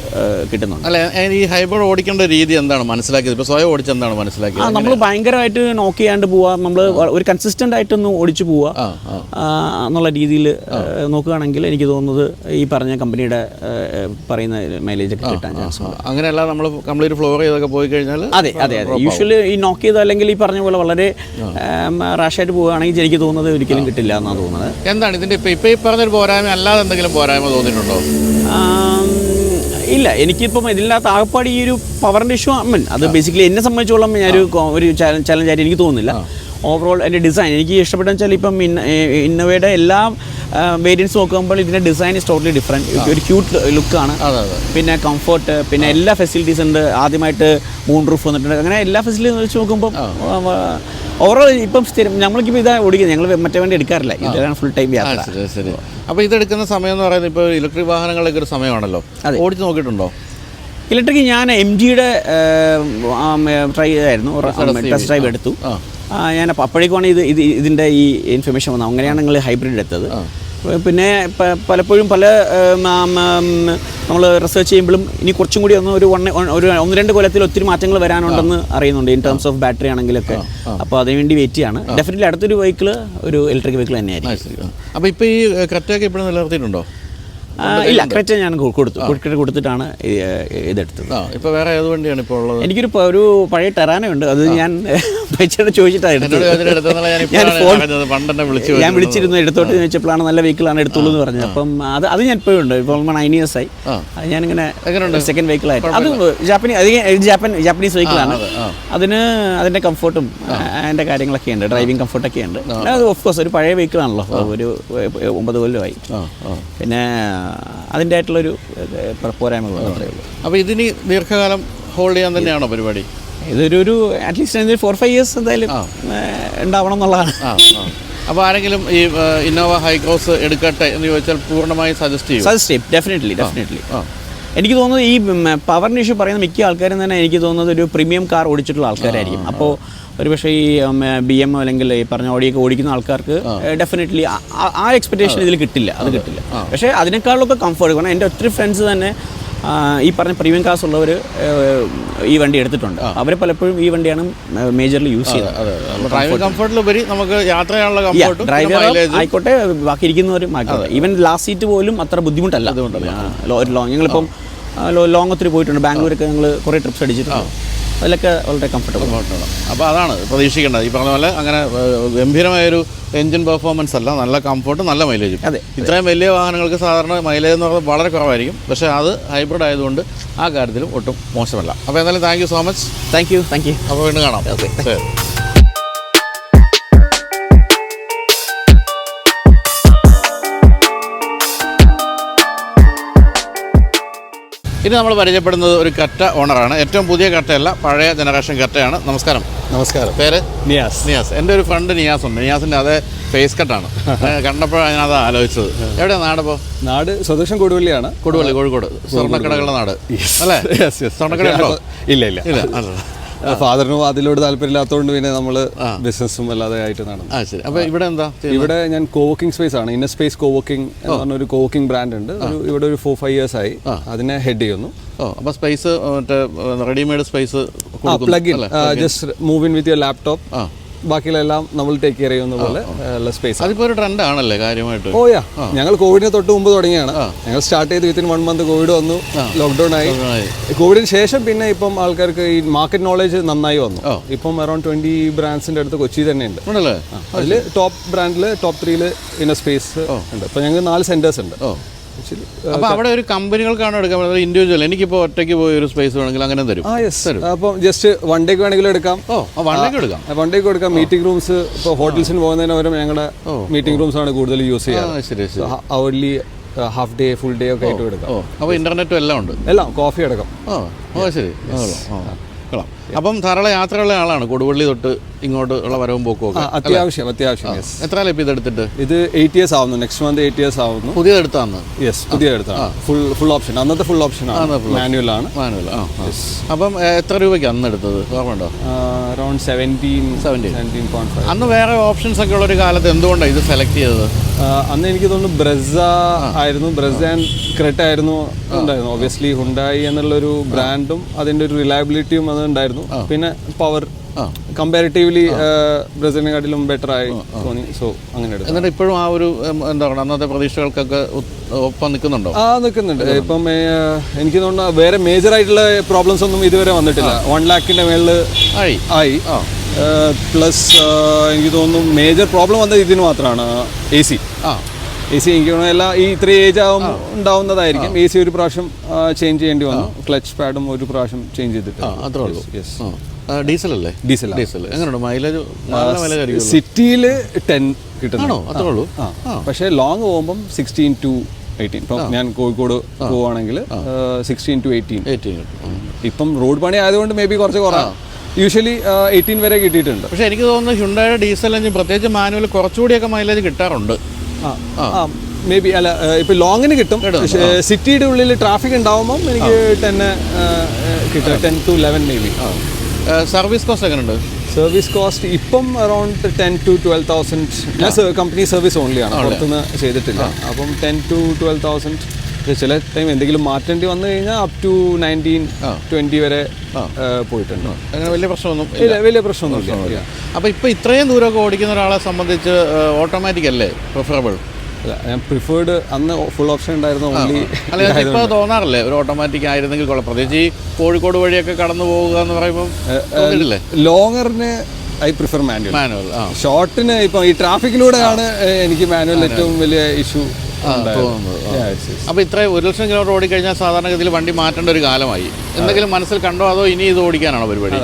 കിട്ടുന്നുണ്ട്. അല്ല, ഈ ഹൈബ്രിഡ് ഓടിക്കേണ്ട രീതി എന്താണ് മനസ്സിലാക്കിയത്? ഇപ്പോൾ സ്വയം ഓടിച്ചെന്താണ് മനസ്സിലാക്കിയത്? നമ്മൾ ഭയങ്കരമായിട്ട് നോക്ക് ചെയ്യാണ്ട് പോവുക, നമ്മൾ ഒരു കൺസിസ്റ്റൻ്റ് ആയിട്ടൊന്ന് ഓടിച്ചു പോവുക എന്നുള്ള രീതിയിൽ നോക്കുകയാണെങ്കിൽ എനിക്ക് തോന്നുന്നത് ഈ പറഞ്ഞ കമ്പനിയുടെ പറയുന്ന മൈലേജ് ഒക്കെ കിട്ടാൻ ചാൻസ് ഉണ്ട്. അങ്ങനെയല്ല നമ്മൾ കംപ്ലീറ്റ് ഫ്ലോർ ചെയ്തൊക്കെ പോയി കഴിഞ്ഞാൽ അതെ. യൂഷ്വലി ഈ നോക്ക് ചെയ്ത് അല്ലെങ്കിൽ ഈ പറഞ്ഞ പോലെ വളരെ റാഷായിട്ട് പോവുകയാണെങ്കിൽ എനിക്ക് തോന്നുന്നത് ഒരിക്കലും കിട്ടില്ല എന്നാണ് തോന്നുന്നത്. എന്താണ് ഇതിൻ്റെ ഇപ്പോൾ ഈ പറഞ്ഞൊരു പോരായ്മ അല്ലാതെ എന്തെങ്കിലും പോരായ്മ തോന്നിയിട്ടുണ്ടോ? ഇല്ല, എനിക്കിപ്പം ഇതിനകത്ത് ആകപ്പാട് ഈ ഒരു പവറിൻ്റെ ഇഷ്യൂ അത് ബേസിക്കലി എന്നെ സംബന്ധിച്ചോളം ഒരു ചലഞ്ചായിട്ട് എനിക്ക് തോന്നുന്നില്ല. ഓവറോൾ എൻ്റെ ഡിസൈൻ എനിക്ക് ഇഷ്ടപ്പെട്ടെന്ന് വെച്ചാൽ ഇപ്പം ഇന്നോവയുടെ എല്ലാ വേരിയൻസ് നോക്കുമ്പോൾ ഇതിൻ്റെ ഡിസൈൻ ഇസ് ടോട്ടലി ഡിഫറെൻറ്റ്. ഒരു ക്യൂട്ട് ലുക്കാണ്, പിന്നെ കംഫർട്ട്, പിന്നെ എല്ലാ ഫെസിലിറ്റീസ് ഉണ്ട്. ആദ്യമായിട്ട് മൂൺ റൂഫ് വന്നിട്ടുണ്ട്. അങ്ങനെ എല്ലാ ഫെസിലിറ്റീസ് വെച്ച് നോക്കുമ്പോൾ ഓവറോൾ ഇപ്പം സ്ഥിരം നമ്മൾക്കിപ്പോൾ ഇതാ ഓടിക്കുന്നത്, ഞങ്ങൾ മറ്റേ വണ്ടി എടുക്കാറില്ല, ഇതാണ് ഫുൾ ടൈം യാത്ര. ശരി ശരി. അപ്പോൾ ഇതെടുക്കുന്ന സമയം എന്ന് പറയുന്നത് ഇപ്പോൾ ഇലക്ട്രിക് വാഹനങ്ങളൊക്കെ ഒരു സമയമാണല്ലോ, ഓടിച്ച് നോക്കിയിട്ടുണ്ടോ? ഇലക്ട്രിക് ഞാൻ MGയുടെ ട്രൈ ചെയ്തായിരുന്നു, ടെസ്റ്റ് ഡ്രൈവ് എടുത്തു. ഞാൻ അപ്പോഴേക്കുമാണ് ഇതിൻ്റെ ഈ ഇൻഫർമേഷൻ വന്നത്. അങ്ങനെയാണ് നിങ്ങൾ ഹൈബ്രിഡ് എടുത്തത്. പിന്നെ പലപ്പോഴും പല നമ്മൾ റിസർച്ച് ചെയ്യുമ്പോഴും ഇനി കുറച്ചും കൂടി ഒരു 1-2 കൊല്ലത്തിൽ ഒത്തിരി മാറ്റങ്ങൾ വരാനുണ്ടെന്ന് അറിയുന്നുണ്ട്, ഇൻ ടേംസ് ഓഫ് ബാറ്ററി ആണെങ്കിലൊക്കെ. അപ്പോൾ അതിനുവേണ്ടി വെയിറ്റ് ചെയ്യാണ്. ഡെഫിനറ്റ്ലി അടുത്തൊരു വെഹിക്കിൾ ഒരു ഇലക്ട്രിക് വെഹിക്കിൾ തന്നെയായിരിക്കും. അപ്പോൾ ഇപ്പോൾ ഈ ക്രെറ്റയൊക്കെ ഇപ്പോഴും നിലനിർത്തിയിട്ടുണ്ടോ? ഇല്ല, ക്രെറ്റ ഞാൻ കൊടുത്തിട്ടാണ് ഇതെടുത്തത്. ഇപ്പോൾ വേറെ ഏത് വണ്ടിയാണ് ഇപ്പോൾ ഉള്ളത്? എനിക്കൊരു പഴയ ടെറാനോ ഉണ്ട്, അത് ഞാൻ പൈസയുടെ ചോദിച്ചിട്ടായിരുന്നു. ഞാൻ വിളിച്ചിരുന്നു, എടുത്തോട്ട് ചോദിച്ചപ്പോഴാണ് നല്ല വെഹിക്കിളാണ് എടുത്തോളൂ എന്ന് പറഞ്ഞത്. അപ്പം അത് ഞാൻ ഇപ്പോഴും ഉണ്ട്, ഇപ്പോൾ 9 years ആയി. അത് ഞാനിങ്ങനെ സെക്കൻഡ് വെഹിക്കിളായിട്ട്, അത് ജാപ്പനീസ് വെഹിക്കിളാണ്. അതിൻ്റെ കംഫർട്ടും അതിൻ്റെ കാര്യങ്ങളൊക്കെ ഉണ്ട്, ഡ്രൈവിംഗ് കംഫർട്ടൊക്കെ ഉണ്ട്. അത് ഓഫ് കോഴ്സ് ഒരു പഴയ വെഹിക്കിളാണല്ലോ, ഒരു 9 കൊല്ലമായി. പിന്നെ അതിൻ്റെ ആയിട്ടുള്ളൊരു പോരായ്മകൾ അത്രയേ ഉള്ളൂ. അപ്പോൾ ഇതിന് ദീർഘകാലം ഹോൾഡ് ചെയ്യാൻ തന്നെയാണോ പരിപാടി? ഇതൊരു അറ്റ്ലീസ്റ്റ് 4-5 years എന്തായാലും ഉണ്ടാവണം എന്നുള്ളതാണ്. അപ്പോൾ ആരെങ്കിലും ഈ ഇന്നോവ ഹൈക്രോസ് എടുക്കട്ടെ എന്ന് ചോദിച്ചാൽ പൂർണ്ണമായി സജസ്റ്റ് ചെയ്യും? ഡെഫിനറ്റ്ലി. എനിക്ക് തോന്നുന്നത് ഈ പവറിന് ഇഷ്യൂ പറയുന്ന മിക്ക ആൾക്കാരും തന്നെ എനിക്ക് തോന്നുന്നത് ഒരു പ്രീമിയം കാർ ഓടിച്ചിട്ടുള്ള ആൾക്കാരായിരിക്കും. അപ്പോൾ ഒരുപക്ഷെ ഈ BM അല്ലെങ്കിൽ ഈ പറഞ്ഞ ഓടിയൊക്കെ ഓടിക്കുന്ന ആൾക്കാർക്ക് ഡെഫിനറ്റ്ലി ആ എക്സ്പെക്ടേഷൻ ഇതിൽ കിട്ടില്ല. പക്ഷേ അതിനേക്കാളൊക്കെ കംഫർട്ട്. കാരണം എൻ്റെ ഒത്തിരി ഫ്രണ്ട്സ് തന്നെ ഈ പറഞ്ഞ പ്രീമിയം കാർസ് ഉള്ളവർ ഈ വണ്ടി എടുത്തിട്ടുണ്ട്. അവർ പലപ്പോഴും ഈ വണ്ടിയാണ് മേജർലി യൂസ് ചെയ്യുന്നത്. ഡ്രൈവിംഗ് കംഫർട്ടിലുപരി നമുക്ക് യാത്ര ചെയ്യാനുള്ള കംഫർട്ടും ഡ്രൈവർ ആയിക്കോട്ടെ, ബാക്കി ഇരിക്കുന്നവരും ആയിക്കോട്ടെ. ഈവൻ ലാസ്റ്റ് സീറ്റ് പോലും അത്ര ബുദ്ധിമുട്ടല്ല. ഞങ്ങളിപ്പം ലോങ് ഒത്തിരി പോയിട്ടുണ്ട്, ബാംഗ്ലൂരൊക്കെ ഞങ്ങൾ കുറേ ട്രിപ്സ് അടിച്ചിട്ടുണ്ട്. അതിലൊക്കെ വളരെ കംഫർട്ടബിൾ. അപ്പോൾ അതാണ് പ്രതീക്ഷിക്കേണ്ടത്. ഈ പറഞ്ഞ പോലെ അങ്ങനെ ഗംഭീരമായൊരു എൻജിൻ പെർഫോമൻസ് അല്ല, നല്ല കംഫർട്ടും നല്ല മൈലേജും. അതെ, ഇത്രയും വലിയ വാഹനങ്ങൾക്ക് സാധാരണ മൈലേജ് എന്ന് പറയുന്നത് വളരെ കുറവായിരിക്കും. പക്ഷേ അത് ഹൈബ്രിഡ് ആയതുകൊണ്ട് ആ കാര്യത്തിലും ഒട്ടും മോശമല്ല. അപ്പോൾ എന്തായാലും thank you so much. Thank you. അപ്പോൾ വീണ്ടും കാണാം. ശരി. ഇനി നമ്മൾ പരിചയപ്പെടുന്നത് ഒരു കറ്റ ഓണറാണ്. ഏറ്റവും പുതിയ കറ്റയല്ല, പഴയ ജനറേഷൻ കറ്റയാണ്. നമസ്കാരം. പേര്? നിയാസ്. എൻ്റെ ഒരു ഫ്രണ്ട് നിയാസ് ഉണ്ട്. നിയാസിൻ്റെ അതേ ഫേസ് കട്ടാണ്. കണ്ടപ്പോഴാണ് ഞാനത് ആലോചിച്ചത്. എവിടെയാണ് നാടിപ്പോൾ? നാട് സ്വദേശം കൊടുവള്ളിയാണ്. കൊടുവള്ളി, കോഴിക്കോട്. സ്വർണ്ണക്കടകളുടെ നാട് അല്ലേ? സ്വർണ്ണക്കട ഉണ്ടോ? ഇല്ല. ഫാദറിനും അതിലോട് താല്പര്യമില്ലാത്തതുകൊണ്ട് പിന്നെ നമ്മൾ ബിസിനസ്സും അല്ലാതെ ആയിട്ട് നടന്നു. ശരി. അപ്പോൾ ഇവിടെ എന്താ? ഇവിടെ ഞാൻ കോവർക്കിംഗ് സ്പേസ് ആണ്. ഇന്നർ സ്പേസ് കോവർക്കിംഗ് എന്ന് പറഞ്ഞൊരു കോവർക്കിംഗ് ബ്രാൻഡ് ഉണ്ട്. ഇവിടെ ഒരു 4-5 years ആയി അതിനെ ഹെഡ് ചെയ്യുന്നു. അപ്പോൾ സ്പേസ് മറ്റേ readymade space plug in, just move in with your laptop. ബാക്കിയെല്ലാം നമ്മൾ ടേക്ക് കെയർ ചെയ്യുന്ന പോലെ ഉള്ള സ്പേസ്. അതിപ്പോൾ ഒരു ട്രെൻഡ് ആണല്ലേ കാര്യമായിട്ട്? ഞങ്ങൾ കോവിഡിന് തൊട്ട് മുമ്പ് തുടങ്ങിയാണ്. ഞങ്ങൾ സ്റ്റാർട്ട് ചെയ്ത് വിത്തിൻ 1 month കോവിഡ് വന്നു, ലോക്ക്ഡൌൺ ആയി. കോവിഡിന് ശേഷം പിന്നെ ഇപ്പം ആൾക്കാർക്ക് ഈ മാർക്കറ്റ് നോളേജ് നന്നായി വന്നു. ഇപ്പം അറൌണ്ട് 20 ബ്രാൻഡ്സിന്റെ അടുത്ത് കൊച്ചി തന്നെ ഉണ്ട്. അതിൽ ടോപ്പ് ബ്രാൻഡിൽ ടോപ്പ് 3 ഇന്നർ സ്പേസ് ഉണ്ട്. ഇപ്പം ഞങ്ങൾക്ക് 4 സെന്റേഴ്സ് ഉണ്ട്. അപ്പോൾ അവിടെ ഒരു കമ്പനികൾക്കാണോ എടുക്കാൻ പറ്റുന്നത്? ഇൻഡിവിജ്വൽ എനിക്കിപ്പോൾ ഒറ്റയ്ക്ക് പോയി ഒരു സ്പേസ് വേണമെങ്കിൽ അങ്ങനെ തരും? അപ്പം ജസ്റ്റ് 1 day വേണമെങ്കിലും എടുക്കാം. 1 day എടുക്കാം. മീറ്റിംഗ് റൂംസ് ഇപ്പോൾ ഹോട്ടൽസിന് പോകുന്നതിന് പകരം ഞങ്ങളുടെ മീറ്റിംഗ് റൂംസ് ആണ് കൂടുതൽ യൂസ് ചെയ്യാറ്. Hourly half day full day ഒക്കെ ആയിട്ട് എടുക്കാം. അപ്പോൾ ഇന്റർനെറ്റും എല്ലാം ഉണ്ട്, എല്ലാം കോഫി അടക്കം. ശരി. അപ്പം ധാരാളം യാത്രയുള്ള ആളാണ് കൊടുവള്ളി തൊട്ട് ഇങ്ങോട്ട് ഉള്ള വരവും പോക്കും ഒക്കെ? അത്യാവശ്യം. എത്ര കാലം ഇപ്പോൾ ഇതെടുത്തിട്ട്? ഇത് 8 years ആവുന്നു. നെക്സ്റ്റ് മന്ത് 8 years ആവുന്നു. പുതിയതെടുത്താന്ന്? പുതിയതെടുത്താണ്. Full option. അന്നത്തെ ഫുൾ ഓപ്ഷൻ ആണ്, മാനുവൽ ആണ്. അപ്പം എത്ര രൂപയ്ക്ക് അന്ന് എടുത്തത് ഓർമ്മയുണ്ടോ? അറൌണ്ട് 17.5. അന്ന് വേറെ ഓപ്ഷൻസ് ഒക്കെ ഉള്ള ഒരു കാലത്ത് എന്തുകൊണ്ടാണ് ഇത് സെലക്ട് ചെയ്തത്? അന്ന് എനിക്ക് തോന്നുന്നു ബ്രെസ ആയിരുന്നു, ബ്രെസ ആൻഡ് ക്രെറ്റ ആയിരുന്നു ഉണ്ടായിരുന്നു. ഒബ്വിയസ്ലി ഹുണ്ടായി എന്നുള്ളൊരു ബ്രാൻഡും അതിൻ്റെ ഒരു റിലയബിലിറ്റിയും അത് ഉണ്ടായിരുന്നു. പിന്നെ പവർ കമ്പാരിറ്റീവ്ലി ബ്രസീലിനെക്കാട്ടിലും ബെറ്റർ ആയി തോന്നി. സോ അങ്ങനെ എടുത്തു. എന്നിട്ട് ഇപ്പോഴും ആ ഒരു എന്താ പറയുക അന്നത്തെ പ്രതീക്ഷകൾക്കൊക്കെ ഒപ്പം നിൽക്കുന്നുണ്ടോ? നിൽക്കുന്നുണ്ട്. ഇപ്പം എനിക്ക് തോന്നുന്നു വേറെ മേജർ ആയിട്ടുള്ള പ്രോബ്ലംസ് ഒന്നും ഇതുവരെ വന്നിട്ടില്ല. 1 lakh മേളിൽ ആയി. പ്ലസ് എനിക്ക് തോന്നുന്നു മേജർ പ്രോബ്ലം വന്നത് ഇതിന് മാത്രമാണ്, AC. എനിക്ക് തോന്നുന്നു എല്ലാ ഈ 3 ഏജ് ആകുമ്പോൾ ഉണ്ടാവുന്നതായിരിക്കും. AC ഒരു പ്രാവശ്യം ചേഞ്ച് ചെയ്യേണ്ടി വന്നു. ക്ലച്ച് പാഡും ഒരു പ്രാവശ്യം ചേഞ്ച് ചെയ്തിട്ട്. അത്രേ ഉള്ളൂ. ഡീസൽ അല്ലേ? ഡീസൽ. എങ്ങനെയുണ്ട് മൈലേജ്? സിറ്റിയിൽ 10 കിട്ടുന്നു. അത്രേ ഉള്ളൂ. പക്ഷേ ലോങ് പോകുമ്പം 16 to 18. ഇപ്പം ഞാൻ കോഴിക്കോട് പോവുകയാണെങ്കിൽ 16 to 18. ഇപ്പം റോഡ് പണി ആയതുകൊണ്ട് മേ ബി കുറച്ച് കുറവാണ്. യൂഷ്വലി 18 വരെ കിട്ടിയിട്ടുണ്ട്. പക്ഷേ എനിക്ക് തോന്നുന്നു ഹ്യുണ്ടായുടെ ഡീസൽ എഞ്ചിൻ പ്രത്യേകിച്ച് മാനുവൽ കുറച്ചുകൂടിയൊക്കെ മൈലേജ് കിട്ടാറുണ്ട്. മേ ബി അല്ല, ഇപ്പോൾ ലോങ്ങിന് കിട്ടും. സിറ്റിയുടെ ഉള്ളിൽ ട്രാഫിക് ഉണ്ടാവുമ്പം എനിക്ക് 10 കിട്ടും, 10 to 11 may be. Service cost എങ്ങനെയുണ്ട്? സർവീസ് കോസ്റ്റ് ഇപ്പം അറൗണ്ട് 10 to 12,000. ഞാൻ കമ്പനി സർവീസ് ഓൺലിയാണ്, പുറത്തുനിന്ന് ചെയ്തിട്ടില്ല. അപ്പം 10 to 12,000. ചില ടൈം എന്തെങ്കിലും മാറ്റേണ്ടി വന്നു കഴിഞ്ഞാൽ അപ് ടു 19-20 വരെ പോയിട്ടുണ്ട്. അങ്ങനെ വലിയ പ്രശ്നമൊന്നും ഇല്ല, വലിയ പ്രശ്നമൊന്നുമില്ല. അപ്പോൾ ഇപ്പോൾ ഇത്രയും ദൂരമൊക്കെ ഓടിക്കുന്ന ഒരാളെ സംബന്ധിച്ച് ഓട്ടോമാറ്റിക് അല്ലേ പ്രിഫറബിൾ? അല്ല, ഞാൻ പ്രിഫേർഡ് അന്ന് ഫുൾ ഓപ്ഷൻ ഉണ്ടായിരുന്നു ഓൺലി. അല്ല, ഇപ്പോൾ തോന്നാറില്ലേ ഒരു ഓട്ടോമാറ്റിക് ആയിരുന്നെങ്കിൽ കൊള്ളാം, പ്രത്യേകിച്ച് ഈ കോഴിക്കോട് വഴിയൊക്കെ കടന്നു പോവുക എന്ന് പറയുമ്പോൾ ലോങ്ങറിന് ഐ പ്രിഫർ മാനുവൽ. ഷോർട്ടിന് ഇപ്പം ഈ ട്രാഫിക്കിലൂടെയാണ് എനിക്ക് മാനുവൽ ഏറ്റവും വലിയ ഇഷ്യൂ തോന്നുന്നത്. അപ്പോൾ ഇത്ര 1,00,000 കിലോമീറ്റർ ഓടിക്കഴിഞ്ഞാൽ സാധാരണഗതിയിൽ വണ്ടി മാറ്റേണ്ട ഒരു കാലമായി. എന്തെങ്കിലും മനസ്സിൽ കണ്ടോ അതോ ഇനി ഇത് ഓടിക്കാനാണോ പരിപാടി?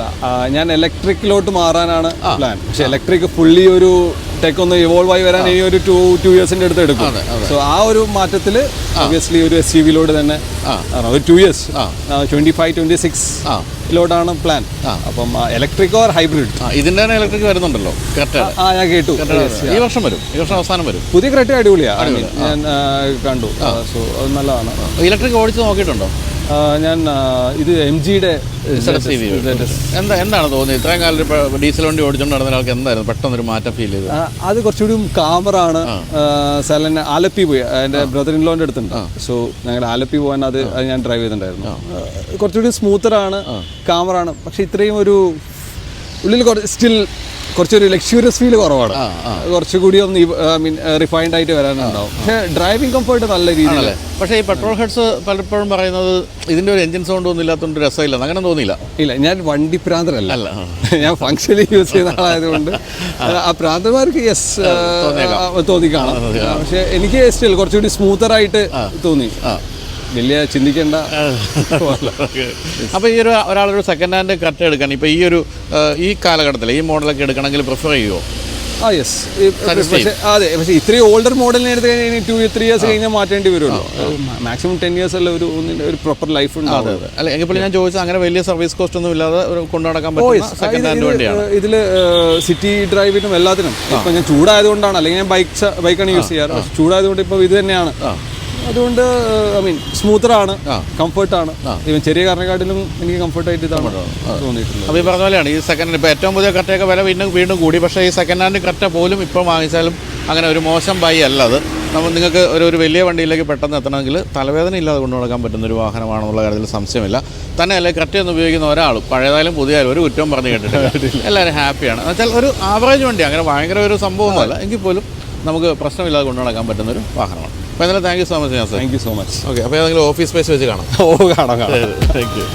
ഞാൻ ഇലക്ട്രിക്കിലോട്ട് മാറാനാണ് പ്ലാൻ. പക്ഷേ ഇലക്ട്രിക് ഫുള്ളി ഒരു ടെക് ഒന്ന് ഇവോൾവ് ആയി വരാൻ ഇനി ഒരു 2 ഇയേഴ്സിൻ്റെ അടുത്ത് എടുക്കും. സോ ആ ഒരു മാറ്റത്തിൽ ഒബ്വിയസ്ലി ഒരു SUV-ലോട് തന്നെ ഒരു 2 ഇയേഴ്സ് 25-26 ലോട്ടാണ് പ്ലാൻ. അപ്പം ഇലക്ട്രിക് ഓർ ഹൈബ്രിഡ്. ഇതിൻ്റെ തന്നെ ഇലക്ട്രിക് വരുന്നുണ്ടല്ലോ ക്രെറ്റ. ഞാൻ കേട്ടു ഈ വർഷം വരും, ഈ വർഷം അവസാനം വരും. പുതിയ ക്രെറ്റ അടിപൊളിയാണ്, ഞാൻ കണ്ടു. സോ അത് നല്ലതാണ്. ഇലക്ട്രിക് ഓടിച്ച് നോക്കിയിട്ടുണ്ടോ? ഞാൻ ഇത് MG-യുടെ എന്താണ് തോന്നിയത്? ഇത്രയും കാലം ഇപ്പോൾ ഡീസൽ വണ്ടി ഓടിച്ചുകൊണ്ട് നടന്ന ആൾക്ക് എന്തായിരുന്നു പെട്ടെന്നൊരു മാറ്റം ഫീൽ ചെയ്തത്? അത് കുറച്ചുകൂടി കാമറാണ്. സലൻ ആലപ്പി പോയി, എൻ്റെ ബ്രദർ ഇൻ ലോൻ്റെ അടുത്തുണ്ട്. സോ ഞങ്ങൾ ആലപ്പി പോകാൻ അത് ഞാൻ ഡ്രൈവ് ചെയ്തിട്ടുണ്ടായിരുന്നു. കുറച്ചുകൂടി സ്മൂത്തറാണ്, കാമറാണ്. പക്ഷെ ഇത്രയും ഒരു ഉള്ളിൽ സ്റ്റിൽ കുറച്ചൊരു ലക്ഷറിയസ് ഫീൽ കുറവാണ്. കുറച്ചുകൂടി ഒന്ന് റിഫൈൻഡ് ആയിട്ട് വരാനുണ്ടാവും. പക്ഷേ ഡ്രൈവിംഗ് കംഫർട്ട് നല്ല രീതിയിൽ. പക്ഷേ ഈ പെട്രോൾ ഹെഡ്സ് പലപ്പോഴും പറയുന്നത് ഇതിൻ്റെ ഒരു എഞ്ചിൻ സൗണ്ട് ഒന്നും ഇല്ലാത്തതുകൊണ്ട് രസമില്ല, അങ്ങനെ തോന്നിയില്ല? ഇല്ല, ഞാൻ വണ്ടി പ്രാന്തരല്ല, ഞാൻ ഫങ്ഷനലി യൂസ് ചെയ്യുന്ന ആളായതുകൊണ്ട് ആ പ്രാന്തന്മാർക്ക് തോന്നിക്കാണാം. പക്ഷെ എനിക്ക് സ്റ്റിൽ കുറച്ചുകൂടി സ്മൂത്തറായിട്ട് തോന്നി. വലിയ ചിന്തിക്കേണ്ട. അപ്പോൾ ഈ ഒരാളൊരു സെക്കൻഡ് ഹാൻഡ് കറക്റ്റ് എടുക്കാൻ ഇപ്പോൾ ഈ കാലഘട്ടത്തിൽ ഈ മോഡലൊക്കെ എടുക്കണമെങ്കിൽ പ്രിഫർ ചെയ്യുമോ? യെസ്. അതെ, പക്ഷേ ഇത്രയും ഓൾഡർ മോഡലിനെ എടുത്ത് കഴിഞ്ഞാൽ 2-3 ഇയേഴ്സ് കഴിഞ്ഞാൽ മാറ്റേണ്ടി വരുമല്ലോ. മാക്സിമം 10 ഇയേഴ്സ് അല്ല ഒരു പ്രോപ്പർ ലൈഫ് ഉണ്ടാവും. അല്ല, എങ്കിൽ ഞാൻ ചോദിച്ചത് അങ്ങനെ വലിയ സർവീസ് കോസ്റ്റ് ഒന്നും ഇല്ലാതെ കൊണ്ടു നടക്കാൻ പറ്റുന്ന സെക്കൻഡ് ഹാൻഡ് വണ്ടിയാണ്. ഇതിൽ സിറ്റി ഡ്രൈവിനും എല്ലാത്തിനും ഇപ്പം ഞാൻ ചൂടായതുകൊണ്ടാണ്, അല്ലെങ്കിൽ ഞാൻ ബൈക്കാണ് യൂസ് ചെയ്യാറ്. പക്ഷേ ചൂടായതുകൊണ്ട് ഇപ്പോൾ ഇത് തന്നെയാണ്. അതുകൊണ്ട് സ്മൂത്തറാണ്, കംഫർട്ടാണ്. ഈവൻ ചെറിയ കാറിനെക്കാട്ടിലും എനിക്ക് കംഫർട്ടായിട്ട് ഇതാണ് തോന്നിയിട്ടുള്ളത്. അപ്പോൾ ഈ പറഞ്ഞ പോലെയാണ് ഈ സെക്കൻഡ് ഹാൻഡ് ഇപ്പോൾ ഏറ്റവും പുതിയ കറക്റ്റൊക്കെ വില വീണ്ടും കൂടി. പക്ഷേ ഈ സെക്കൻഡ് ഹാൻഡ് കറക്റ്റ് പോലും ഇപ്പോൾ വാങ്ങിച്ചാലും അങ്ങനെ ഒരു മോശം ബൈ അല്ല അത്. നിങ്ങൾക്ക് ഒരു വലിയ വണ്ടിയിലേക്ക് പെട്ടെന്ന് എത്തണമെങ്കിൽ തലവേദന ഇല്ലാതെ കൊണ്ടു നടക്കാൻ പറ്റുന്നൊരു വാഹനമാണെന്നുള്ള കാര്യത്തിൽ സംശയമില്ല. തന്നെയല്ലേ കറക്റ്റ് ഒന്ന് ഉപയോഗിക്കുന്ന ഒരാൾ പഴയതായാലും പുതിയതായാലും ഒരു കുറ്റവും പറഞ്ഞു കേട്ടിട്ടില്ല. എല്ലാവരും ഹാപ്പിയാണ്. എന്നുവെച്ചാൽ ഒരു ആവറേജ് വണ്ടി, അങ്ങനെ ഭയങ്കര ഒരു സംഭവമൊന്നുമല്ല, എങ്കിൽ പോലും നമുക്ക് പ്രശ്നമില്ലാതെ കൊണ്ടു നടക്കാൻ പറ്റുന്നൊരു വാഹനമാണ്. അപ്പോൾ എന്തായാലും thank you so much. Thank you so much. Okay, അപ്പോൾ ഏതെങ്കിലും ഓഫീസ് സ്പേസ് വെച്ച് കാണാം. കാണാം. Thank you.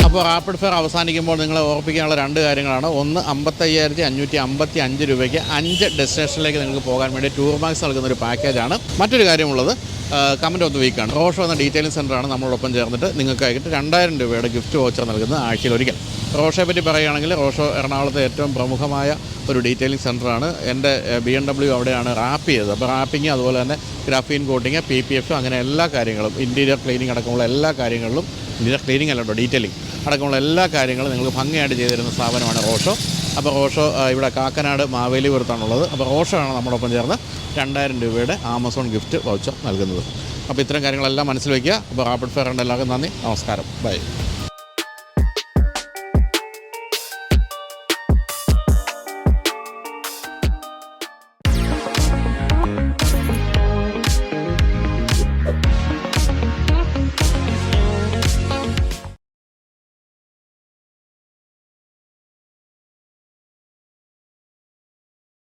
അപ്പോൾ റാപ്പിഡ് ഫെയർ അവസാനിക്കുമ്പോൾ നിങ്ങളെ ഓർപ്പിക്കാനുള്ള 2 കാര്യങ്ങളാണ്. ഒന്ന്, 55,555 രൂപയ്ക്ക് 5 ഡെസ്റ്റിനേഷനിലേക്ക് നിങ്ങൾക്ക് പോകാൻ വേണ്ടി ടൂർ മാക്സ് നൽകുന്ന ഒരു പാക്കേജാണ്. മറ്റൊരു കാര്യമുള്ളത് കമൻറ്റ് ഓഫ് ദ വീക്കാണ്. റോഷോ എന്ന ഡീറ്റെയിലിംഗ് സെൻ്ററാണ് നമ്മളോടൊപ്പം ചേർന്നിട്ട് നിങ്ങൾക്കായിട്ട് 2000 രൂപയുടെ ഗിഫ്റ്റ് വൗച്ചർ നൽകുന്നത് ആഴ്ചയിൽ ഒരിക്കൽ. റോഷോയെ പറ്റി പറയുകയാണെങ്കിൽ റോഷോ എറണാകുളത്തെ ഏറ്റവും പ്രമുഖമായ ഒരു ഡീറ്റെയിലിംഗ് സെൻ്ററാണ്. എൻ്റെ BMW അവിടെയാണ് റാപ്പ് ചെയ്തത്. അപ്പോൾ റാപ്പിങ്, അതുപോലെ തന്നെ ഗ്രാഫീൻ കോട്ടിങ്, PPF, അങ്ങനെ എല്ലാ കാര്യങ്ങളും, ഇൻറ്റീരിയർ ക്ലീനിങ് അടക്കമുള്ള എല്ലാ കാര്യങ്ങളിലും, ഇൻറ്റീരിയർ ക്ലീനിങ് അല്ലല്ലോ, ഡീറ്റെയിലിംഗ് അടക്കമുള്ള എല്ലാ കാര്യങ്ങളും നിങ്ങൾക്ക് ഭംഗിയായിട്ട് ചെയ്തു തരുന്ന സ്ഥാപനമാണ് റോഷോ. അപ്പോൾ റോഷോ ഇവിടെ കാക്കനാട് മാവേലിപുരത്താണുള്ളത്. അപ്പോൾ റോഷോ ആണ് നമ്മളോടൊപ്പം ചേർന്ന് 2000 രൂപയുടെ ആമസോൺ ഗിഫ്റ്റ് വൗച്ചർ നൽകുന്നത്. അപ്പോൾ ഇത്തരം കാര്യങ്ങളെല്ലാം മനസ്സിൽ വയ്ക്കുക. അപ്പോൾ റാപ്പിഡ് ഫെയറിൻ്റെ എല്ലാവർക്കും നന്ദി, നമസ്കാരം, ബൈ.